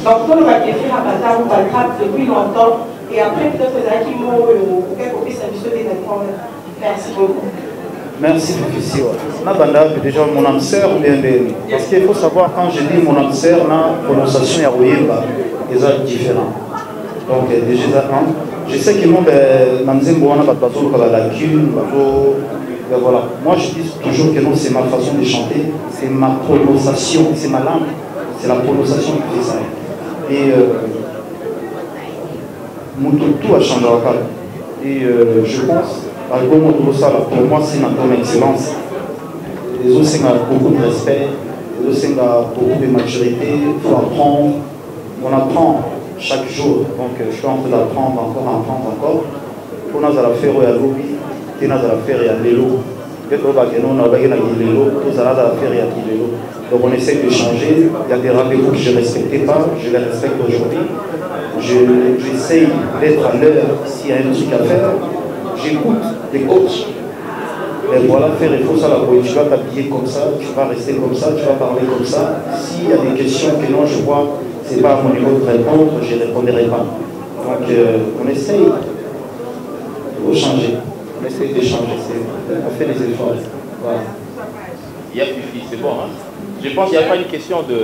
[SPEAKER 17] donc, tout le monde qui fait la bataille, on va le trappe depuis longtemps. Et après, peut-être que les qui m'ont merci beaucoup.
[SPEAKER 1] Merci, Fifi. Déjà, mon âme sœur, parce qu'il faut savoir, quand je dis mon âme sœur, la prononciation est différente. Donc, déjà, je sais que le monde est dans la lacune, voilà. Moi, je dis toujours que non, c'est ma façon de chanter, c'est ma prononciation, c'est ma langue, c'est la prononciation qui fait ça. Et tout a changé. Et je pense, pour moi, c'est une grande excellence. Les autres, c'est beaucoup de respect, les autres, c'est beaucoup de maturité, il faut apprendre. On apprend chaque jour, donc je suis en train d'apprendre encore. Pour nous, à faire à lobby, pour nous, à faire à l'élo. Donc on essaie de changer. Il y a des rendez-vous que je ne respectais pas, je les respecte aujourd'hui. J'essaye d'être à l'heure s'il y a un truc à faire. J'écoute des coachs. Mais voilà, faire il faut ça la poésie. Tu vas t'habiller comme ça, tu vas rester comme ça, tu vas parler comme ça. S'il y a des questions que non, je vois, ce n'est pas à mon niveau de répondre, je ne répondrai pas. Donc on essaye de changer. On essaye de changer, on fait des efforts. Voilà.
[SPEAKER 4] Il y a Fifi, c'est bon, hein? Je pense qu'il n'y a pas une question de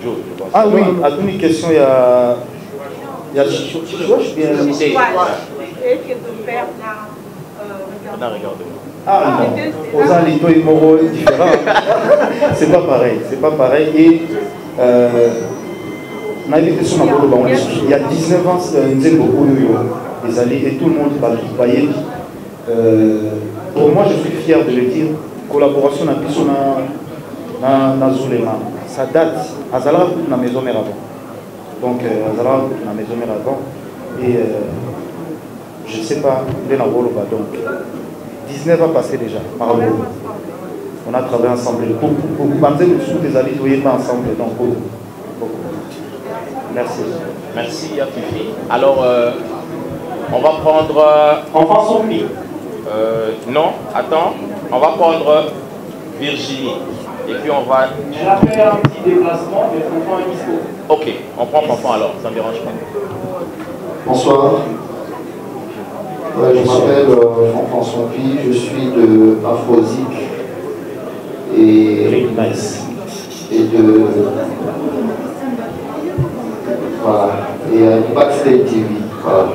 [SPEAKER 4] Joe, je pense.
[SPEAKER 1] Ah oui, à une question, il y a Chichouach bien. Ah non, aux Alito et Moro, différent. C'est pas pareil, c'est pas pareil. Et il y a 19 ans, nous aimons beaucoup les alliés et tout le monde va payer. Pour moi, je suis fier de le dire. Collaboration na biso na Zulema. Ça date. Azala na maison mère avant. Donc Azala na maison mère avant. Et je ne sais pas, donc 19 ans passés déjà. Bravo. On a travaillé ensemble. Pour des alliés, vous voyez pas ensemble. Donc beaucoup. Merci.
[SPEAKER 4] Merci Fifi. Alors on va prendre.
[SPEAKER 15] Enfant son prix.
[SPEAKER 4] Non, attends, on va prendre Virginie et puis on va.
[SPEAKER 15] Elle a fait un petit déplacement, mais Fanfan est dispo.
[SPEAKER 4] Ok, on prend Fanfan alors, ça ne me dérange pas.
[SPEAKER 18] Bonsoir. Je m'appelle Fanfan Sompi, je suis de Afrosique et de. Voilà, et Backstage TV. Voilà.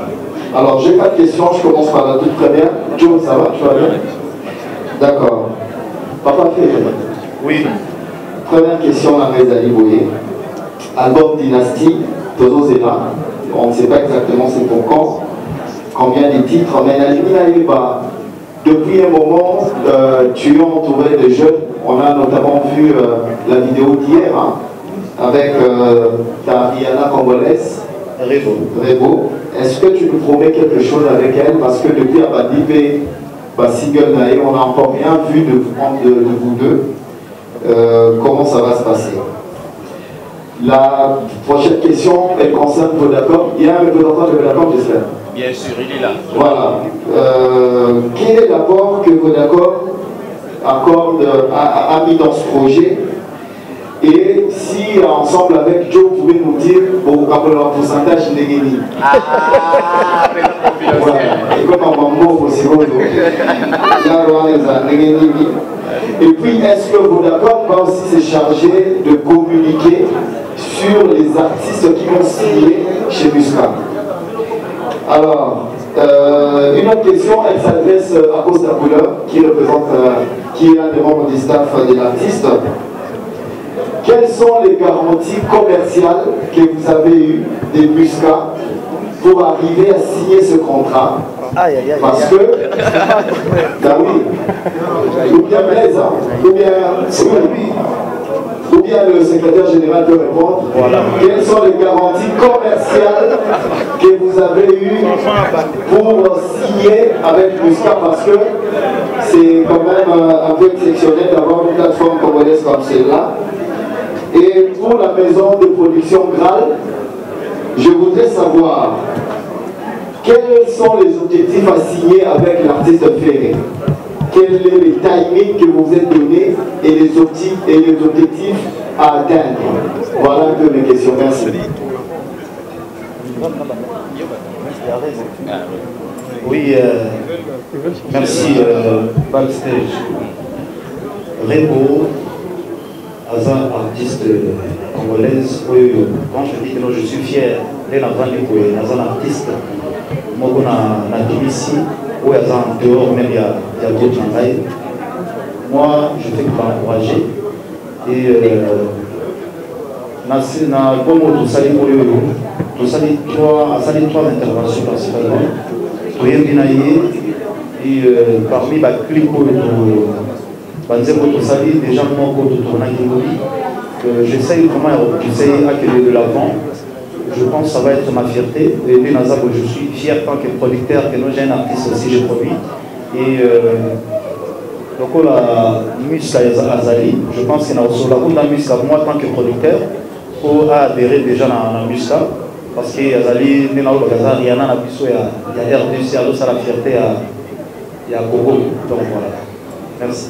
[SPEAKER 18] Alors, j'ai pas de questions, je commence par la toute première. Joe, ça va? Tu vas bien? D'accord. Papa fait.
[SPEAKER 1] Oui.
[SPEAKER 18] Première question à Rézali Boye. Album Dynastie, Tozo Zema. On ne sait pas exactement c'est pour quand, combien de titres, mais depuis un moment, tu es entouré de jeunes. On a notamment vu la vidéo d'hier avec ta Rihanna congolaise. Rebo. Est-ce que tu nous promets quelque chose avec elle? Parce que depuis Abadipé, single, on n'a encore rien vu de vous deux. comment ça va se passer. La prochaine question, elle concerne Vodacom. Il y a un représentant de Vodacom, j'espère.
[SPEAKER 4] Bien sûr, il est là.
[SPEAKER 18] Voilà. Quel est l'apport que Vodacom a mis dans ce projet? Et si ensemble avec Joe, vous pouvez nous dire le pourcentage de Negeni. Et comme on va aussi, et puis, est-ce que Vodacom va aussi se charger de communiquer sur les artistes qui vont signer chez Muscat? Alors, une autre question, elle s'adresse à Costa Couleur, qui est un des membres du staff de l'artiste. Quelles sont les garanties commerciales que vous avez eues des Muscat pour arriver à signer ce contrat? Parce que, ben oui, ou bien Blaise, ou bien le secrétaire général peut répondre. Quelles sont les garanties commerciales que vous avez eues pour signer avec Muscat? Parce que c'est quand même un peu exceptionnel d'avoir une plateforme congolaise comme celle-là. Et pour la maison de production Graal, je voudrais savoir quels sont les objectifs à signer avec l'artiste Ferré. Quel est le timing que vous vous êtes donné et les objectifs à atteindre? Voilà un peu mes questions. Merci.
[SPEAKER 1] Oui, merci Backstage. Rebo, Azan, artiste congolaise. Quand je dis que non, je suis fier, Azan artiste, moi on a ici, où Azan dehors, même il y a d'autres travail. Moi, je fais que m'encourager. Et trois interventions principalement. Et parmi les clips déjà j'essaye vraiment d'accueillir de l'avant. Je pense que ça va être ma fierté. Et je suis fier en tant que producteur, que j'ai un artiste aussi, je produis. Et donc la musique Azali, je pense qu'il y a aussi la musique moi en tant que producteur pour adhérer déjà à la musique. Parce que Azali, il y a RDC, alors ça la fierté il y a Gogo. Donc voilà. Merci.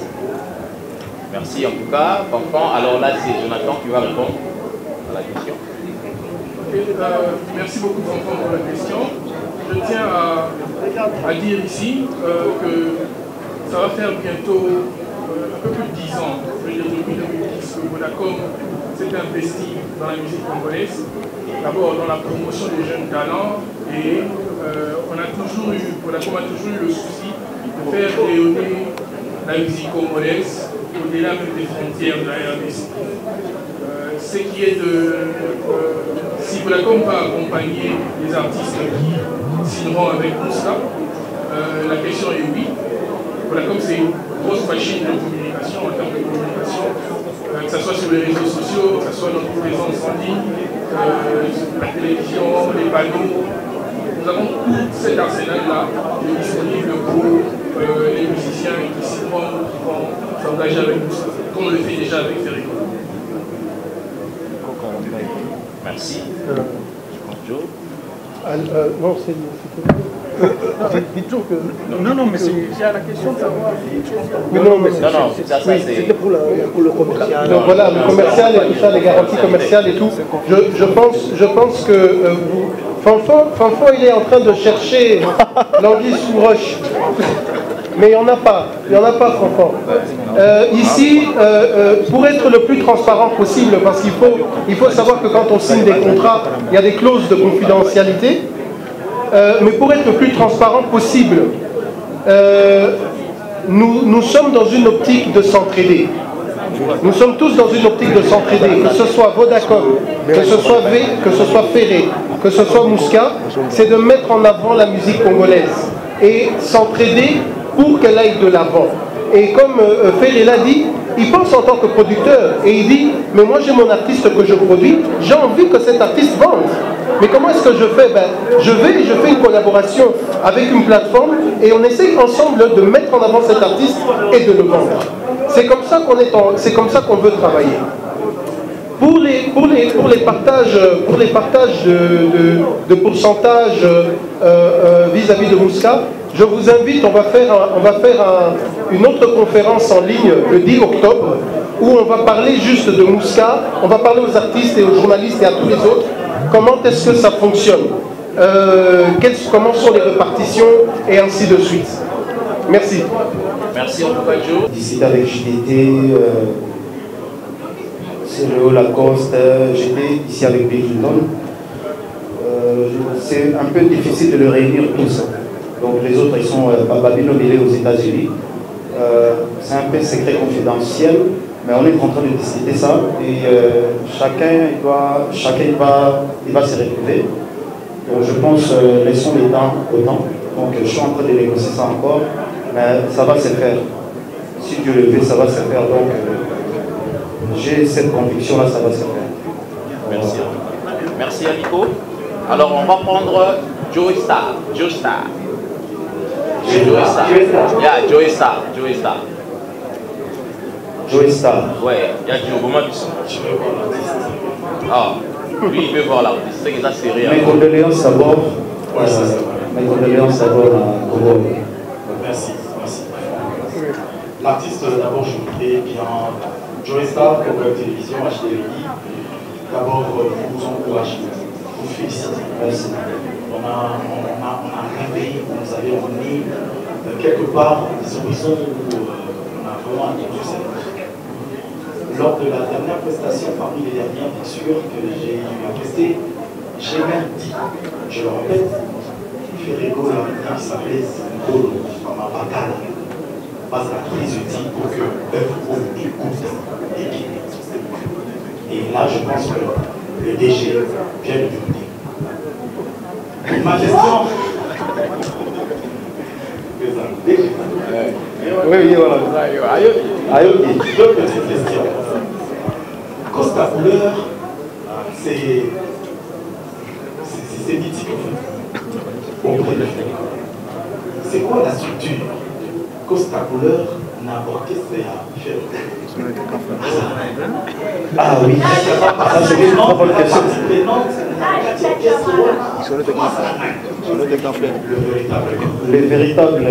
[SPEAKER 4] Merci en tout cas, Fanfan. Alors là, c'est Jonathan qui va répondre à la question.
[SPEAKER 7] Merci beaucoup Fanfan pour la question. Je tiens à dire ici que ça va faire bientôt un peu plus de 10 ans, je veux dire depuis 2010, que Vodacom s'est investi dans la musique congolaise. D'abord dans la promotion des jeunes talents et Vodacom a toujours eu le souci de faire rayonner la musique congolaise au-delà même des frontières de la RDC. Ce qui est si Vodacom va accompagner les artistes qui signeront avec Muscat, la question est oui. Vodacom c'est une grosse machine de communication en termes de communication, que ce soit sur les réseaux sociaux, que ce soit notre présence en ligne, la télévision, les panneaux. Nous avons tout cet arsenal-là disponible pour les musiciens qui signeront ou qui vont s'engager avec nous, comme on le fait déjà avec Ferré.
[SPEAKER 4] Merci.
[SPEAKER 2] Non, c'est...
[SPEAKER 5] Non, mais c'est
[SPEAKER 2] la question de savoir.
[SPEAKER 5] C'était pour le commercial.
[SPEAKER 2] Donc voilà, le commercial et tout ça, les garanties commerciales et tout. Je pense que Fanfan, il est en train de chercher l'anguille sous roche. Mais il n'y en a pas. Fanfan. Ici, pour être le plus transparent possible, parce qu'il faut savoir que quand on signe des contrats, il y a des clauses de confidentialité. Mais pour être le plus transparent possible, nous sommes dans une optique de s'entraider. Nous sommes tous dans une optique de s'entraider, que ce soit Vodacom, que ce soit Ferré, que ce soit Muscat, c'est de mettre en avant la musique congolaise et s'entraider pour qu'elle aille de l'avant. Et comme Ferré l'a dit, il pense en tant que producteur et il dit, mais moi j'ai mon artiste que je produis, j'ai envie que cet artiste vende. Mais comment est-ce que je fais? Je fais une collaboration avec une plateforme et on essaye ensemble de mettre en avant cet artiste et de le vendre. C'est comme ça qu'on veut travailler. Pour les partages de pourcentage vis-à-vis de Mouska, je vous invite, on va faire une autre conférence en ligne le 10 octobre où on va parler juste de Mouska, on va parler aux artistes et aux journalistes et à tous les autres, comment est-ce que ça fonctionne, comment sont les répartitions et ainsi de suite. Merci.
[SPEAKER 4] Merci en tout cas, Joe.
[SPEAKER 1] D'ici avec JDT, Sergio Lacoste, j'étais ici avec Bill Clinton. C'est un peu difficile de le réunir tous. Donc les autres, ils sont Babylone, il est aux États-Unis. C'est un peu secret confidentiel, mais on est en train de décider ça. Et chacun va se retrouver. Donc je pense, laissons les temps au temps. Donc je suis en train de négocier ça encore, mais ça va se faire. Si Dieu le veut, ça va se faire. Donc j'ai cette conviction-là, ça va se faire.
[SPEAKER 4] Merci. Merci Nico. Alors on va prendre Joey Star. Joey Star. Yeah, Joey Star. Ouais, il y a du moment du son. Ah, lui il veut voir l'artiste, c'est que ça c'est réel.
[SPEAKER 1] Mes condoléances d'abord. Mes condoléances d'abord à Kobo.
[SPEAKER 19] Merci. L'artiste, d'abord, je voudrais bien, Joey Star, comme télévision, HDVI, d'abord, vous encourager, vous féliciter.
[SPEAKER 1] Merci.
[SPEAKER 19] On a rêvé, vous nous avez emmené quelque part des horizons où on a vraiment attendu cette musique. Lors de la dernière prestation, parmi les dernières, bien sûr, que j'ai prestée, j'ai même dit, je le répète, Ferrego, il s'appelait Ngolo, ma bacala, passe à tous les outils pour que œuvre écoute et qui. Et là, je pense que le DG vient de débuter. Ma question.
[SPEAKER 1] Oui, voilà.
[SPEAKER 19] Deux petites questions. Costa Couleur, c'est mythique en fait. C'est quoi la structure Costa Couleur n'a orchestré à faire?
[SPEAKER 1] Ah oui, ça c'est une très bonne question. Les véritables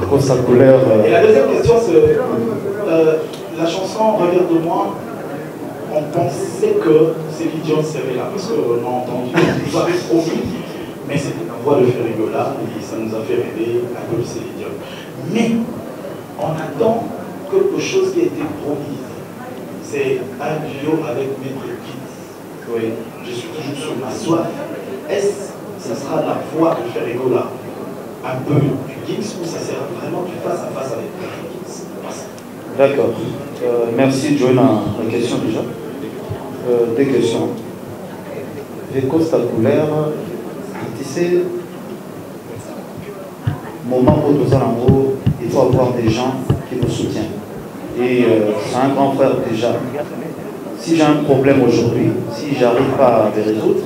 [SPEAKER 1] Costa Couleur.
[SPEAKER 19] Et la deuxième question, c'est la chanson Regarde-moi. On pensait que Céline Dion serait là, parce qu'on a entendu, vous avez promis, mais c'était la voix de Ferrigola et ça nous a fait rêver à cause de Céline Dion. Mais on attend quelque chose qui a été promis. C'est un duo avec Maître Gims. Oui, je suis toujours sur ma soif. Est-ce que ce sera la voix de Ferrigola un peu du Gims ou ça sera vraiment du face à face avec Maître Gims?
[SPEAKER 1] D'accord. Merci Joanna. La question déjà. Deux questions. Les Costa Couleur, tu sais, moment où nous allons, il faut avoir des gens qui nous soutiennent. Et c'est un grand frère déjà. Si j'ai un problème aujourd'hui, si je n'arrive pas à le résoudre,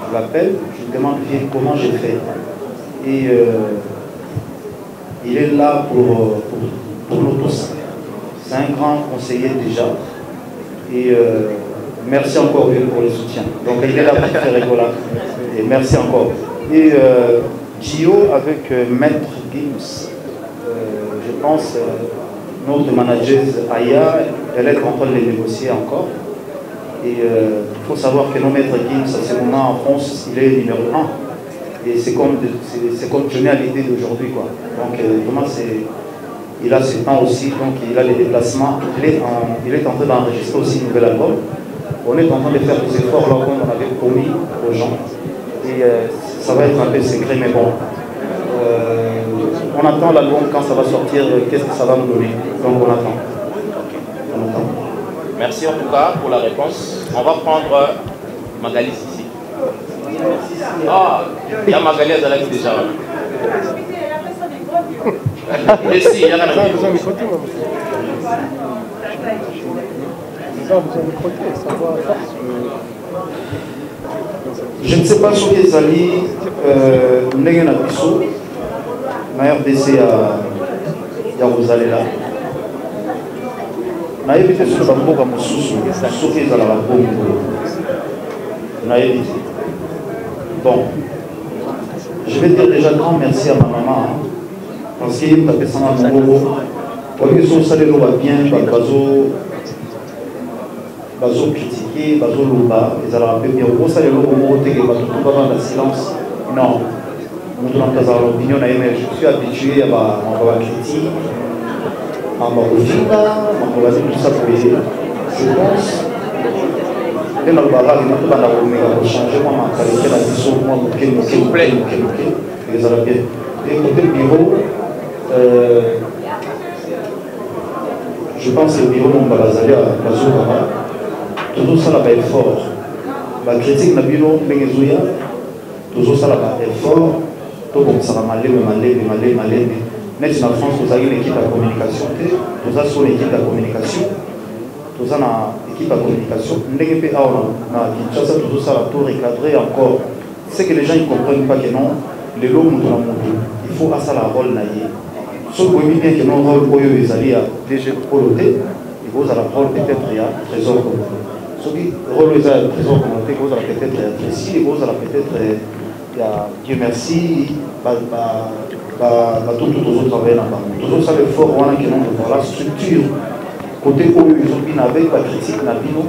[SPEAKER 1] je l'appelle, je lui demande comment j'ai fait. Et il est là pour nous tous. C'est un grand conseiller déjà. Et merci encore pour le soutien. Donc il est là pour faire rigoler. Et merci encore. Et Gio avec Maître Gims, je pense, notre manager Aya, elle est en train de les négocier encore. Et il faut savoir que nos Maître Gims, à ce moment en France, il est numéro 1. Et c'est comme Johnny à l'idée d'aujourd'hui. Donc vraiment, il a ce temps aussi, donc il a les déplacements. Il est en train d'enregistrer aussi un nouvel album. On est en train de faire des efforts là comme on avait promis aux gens. Et ça va être un peu secret, mais bon. On attend l'album quand ça va sortir, qu'est-ce que ça va nous donner. Donc on attend.
[SPEAKER 4] Merci en tout cas pour la réponse. On va prendre Magali ici. Ah, il y a Magali à Zalaki déjà. Mais si, il y en a un.
[SPEAKER 1] Je ne sais pas si les alliés n'ayant pas biso, na RDC à Yaruzalé là. nayebi te soki bamboka mosusu soki ezalaka bongo nayebi te. Bon, je vais dire déjà grand merci à ma maman parce qu'il m'a fait ça à mon ils ont salé l'eau bien, bazo critiquer, bazo loba, ils allaient un peu bien. Au salé l'eau au côté que bazo tout va dans le silence. Non, nous dans l'opinion, je suis habitué à ma critique, à ma refus, à ma tout ça pour aider. Je pense. Et dans le barrage, il m'a changé ma qualité, la vision, moi, s'il vous plaît, ils allaient bien. Et côté bureau, je pense que le bureau de Bazali à Bazouka, tout ça là-bas est fort. La critique n'a pas eu tout ça là-bas est fort. Tout ça va malé. Mais en France, vous avez une équipe de communication. Vous avez une équipe de communication. Vous avez une équipe de communication. Tout ça là, tout recadré encore. C'est que les gens ne comprennent pas que non, les lots montent dans le monde. Il faut à ça la rôle naïe. Ce qui est bien que nos rôles pour eux, ils allaient à DG Poloté, ils vont à la rôle peut-être il y a trésor communauté. Ce qui rôle ils ont trésor communauté, ils vont à la peut-être ici, ils vont à la peut-être il y a Dieu merci, tout aux autres travailleurs là-bas. Tout ça le fort, on a qui n'ont pas la structure. Côté où ils ont bien avec la critique, Nabino,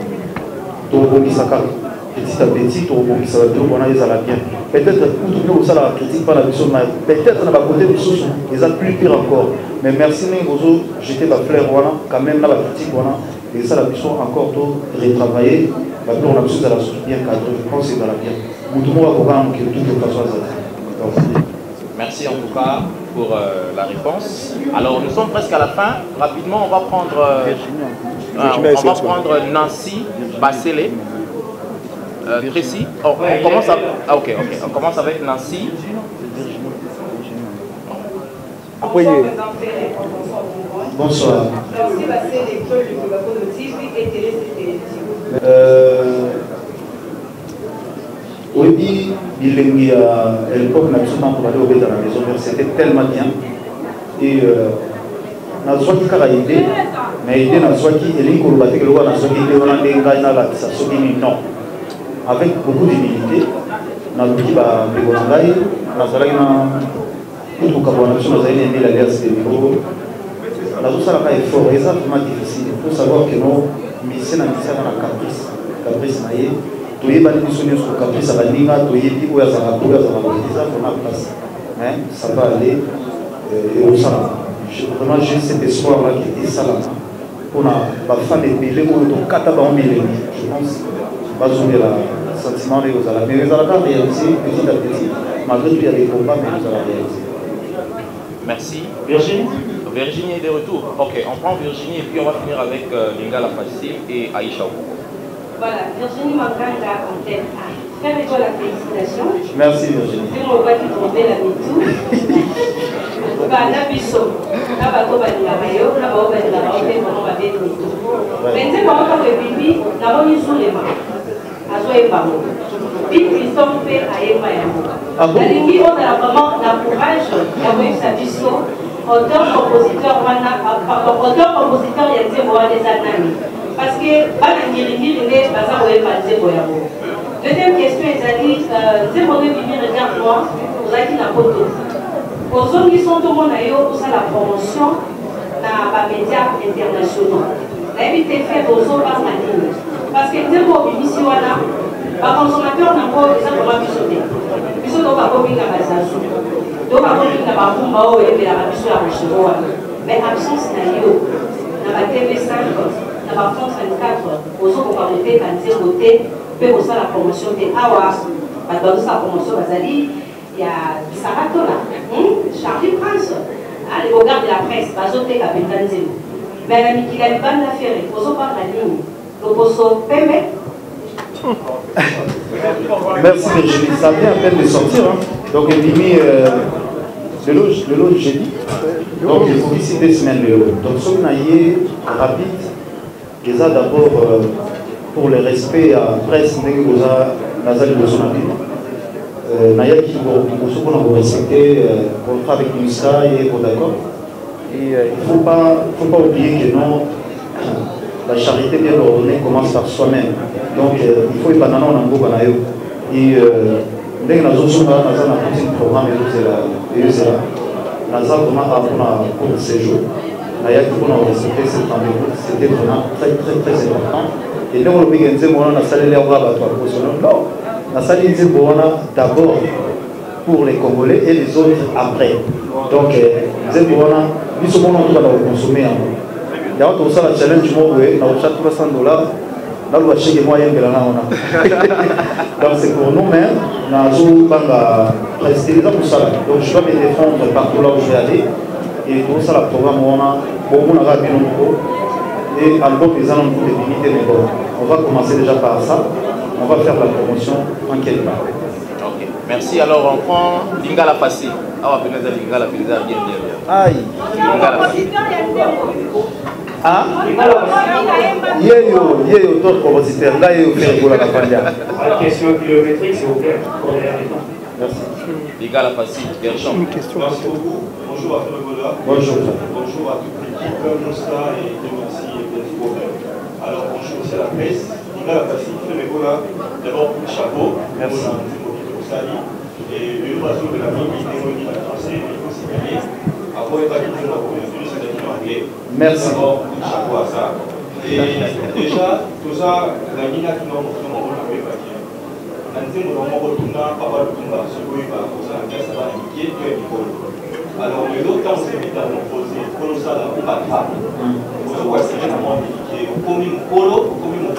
[SPEAKER 1] tout le monde qui s'accorde. Petit à petit, tout le monde qui s'accorde, on a les à la bien. Peut-être tout le ça la critique pas la vision, peut-être dans la côté de sous, ils ont plus pire encore. Mais merci Nengozo, j'étais la fleur voilà, quand même dans la critique voilà, et ça la vision encore tout retravailler, la plus on a besoin de la source bien cadrée, je pense que c'est dans la bien. Tout le monde va qui tout de façon à
[SPEAKER 4] Merci en tout cas pour la réponse. Alors nous sommes presque à la fin. Rapidement, on va prendre Nancy Bassele. Tracy. Oh, on commence à... Ah, ok. On commence avec Nancy.
[SPEAKER 1] Bonsoir.
[SPEAKER 20] Nancy Bassele, l'école du locomotive et télévision.
[SPEAKER 1] Oui, il à l'époque, pour aller au bête dans la maison, c'était tellement bien. Et na zwaki kaka idée, mais idée na zwaki elingi kolobate ke loka na zwaki idée wana nde ngai nalakisa soki nini non. Avec beaucoup d'humilité, naluki bandeko na ngai nazalaki na kutuka bwana biso nazali na ndela alliance de niveau nazosalaka effort eza vraiment difficile. Il faut savoir que no mise na misaka na caprice na ye toyebani biso nyonso caprice baninga toyebi oyo azalaka boye azalaka boye eza vraiment place mais ça va aller et osala. Vraiment j'ai cet espoir là qui est salama pour la fan ebele oyo tokata bango milemi. Je pense bazongela sentiment de ozala mais ezalaka réaliser petit à petit malgré tout il y a des combats mais ezala réaliser.
[SPEAKER 4] Merci. Virginie est de retour. Ok, on prend Virginie et puis on va finir avec Lingala Facile et Aïcha.
[SPEAKER 11] Voilà, Virginie Manganga en tête A. Fais-toi la félicitation.
[SPEAKER 1] Merci Virginie.
[SPEAKER 11] C'est mon pas qui trompait la mitou. Nabiso, Nabato Badinabayo, Nabao Badinabayo, Nabao Badinabayo. Mais c'est comment on fait bibi, Nabao Nizulema. Azo Ebamo. Big Christophe fait à Emayamo. La ligne, on a vraiment la courage d'avoir eu sa biso. Auteur-compositeur, il y a des années. Parce que deuxième question, ils regarde-moi, vous avez dit la photo. Aux hommes qui sont au monde, vous avez la promotion dans les médias internationaux. La évité fait aux hommes par la ligne. Parce que les consommateurs n'ont pas besoin de rabisoter. Ils sont pas commis à la station. Donc, avant de la bambouma, et la rabiso à la mais absence n'a eu. Dans la TV5, dans la France 24, aux autres parlementaires qui ont voté, peut aussi la promotion de Awa. Dans sa promotion, il y a Saratola, Charlie Prince, les regards de la presse, Bazoté, Capitaine Zélo. Mais la Mikila Liban l'a fait, aux autres par la ligne. L'opposition permet.
[SPEAKER 1] Merci Virginie, ça vient à peine de sortir. Hein. Donc il a mis le lot jeudi. Donc il faut ici 2 semaines le lot. Donc ce qu'on a eu rapide, déjà d'abord pour le respect à la presse, nous avons qui respecter le contrat avec l'UNISA et d'accord. Et il ne faut pas oublier que non, la charité bien ordonnée commence par soi-même. Donc il faut y aller dans le gouvernement. Et dès que nous avons un petit programme et nous avons vraiment pour le séjour. C'était vraiment très important. Et là, on a salé d'abord pour les Congolais et les autres après. Donc, nous avons consommé. Il y a un challenge, nous avons $300. Donc c'est pour nous-mêmes, nous avons presté les pour ça. Donc je dois me défendre partout là où je vais aller. Et tout ça, le programme, et album des gens pour les limiter, mais bon, on va commencer déjà par ça. On va faire la promotion en quelque part.
[SPEAKER 4] Ok, merci. Alors on prend Lingala Fassi. Ah, on va venir à Lingala Fassi, bien.
[SPEAKER 1] Aïe.
[SPEAKER 4] Lingala Fassi.
[SPEAKER 1] Ah, il y a d'autres compositeurs. Là, il y a eu la
[SPEAKER 12] La question kilométrique, s'il vous plaît.
[SPEAKER 4] Merci. Lingala Fassi, Gershon.
[SPEAKER 12] Une question.
[SPEAKER 15] Merci beaucoup. Bonjour à Férégola.
[SPEAKER 1] Bonjour.
[SPEAKER 15] Bonjour à toute l'équipe, Moussa et merci et bonjour. Alors bonjour aussi à la presse. Lingala Fassi, Férégola. D'abord, pour le chapeau. Merci. Et le oiseau de la famille démonie à la français, il faut signaler. Après, il va dire que la communauté, c'est anglais.
[SPEAKER 1] Merci.
[SPEAKER 15] D'abord, pour le chapeau à ça. Et déjà, tout ça, la ligne a tout le monde fait papier. Alors, les autres temps, c'est évidemment posé, pour nous, ça n'a pas de femme. Pour nous, c'est vraiment indiqué. Comme une polo, comme une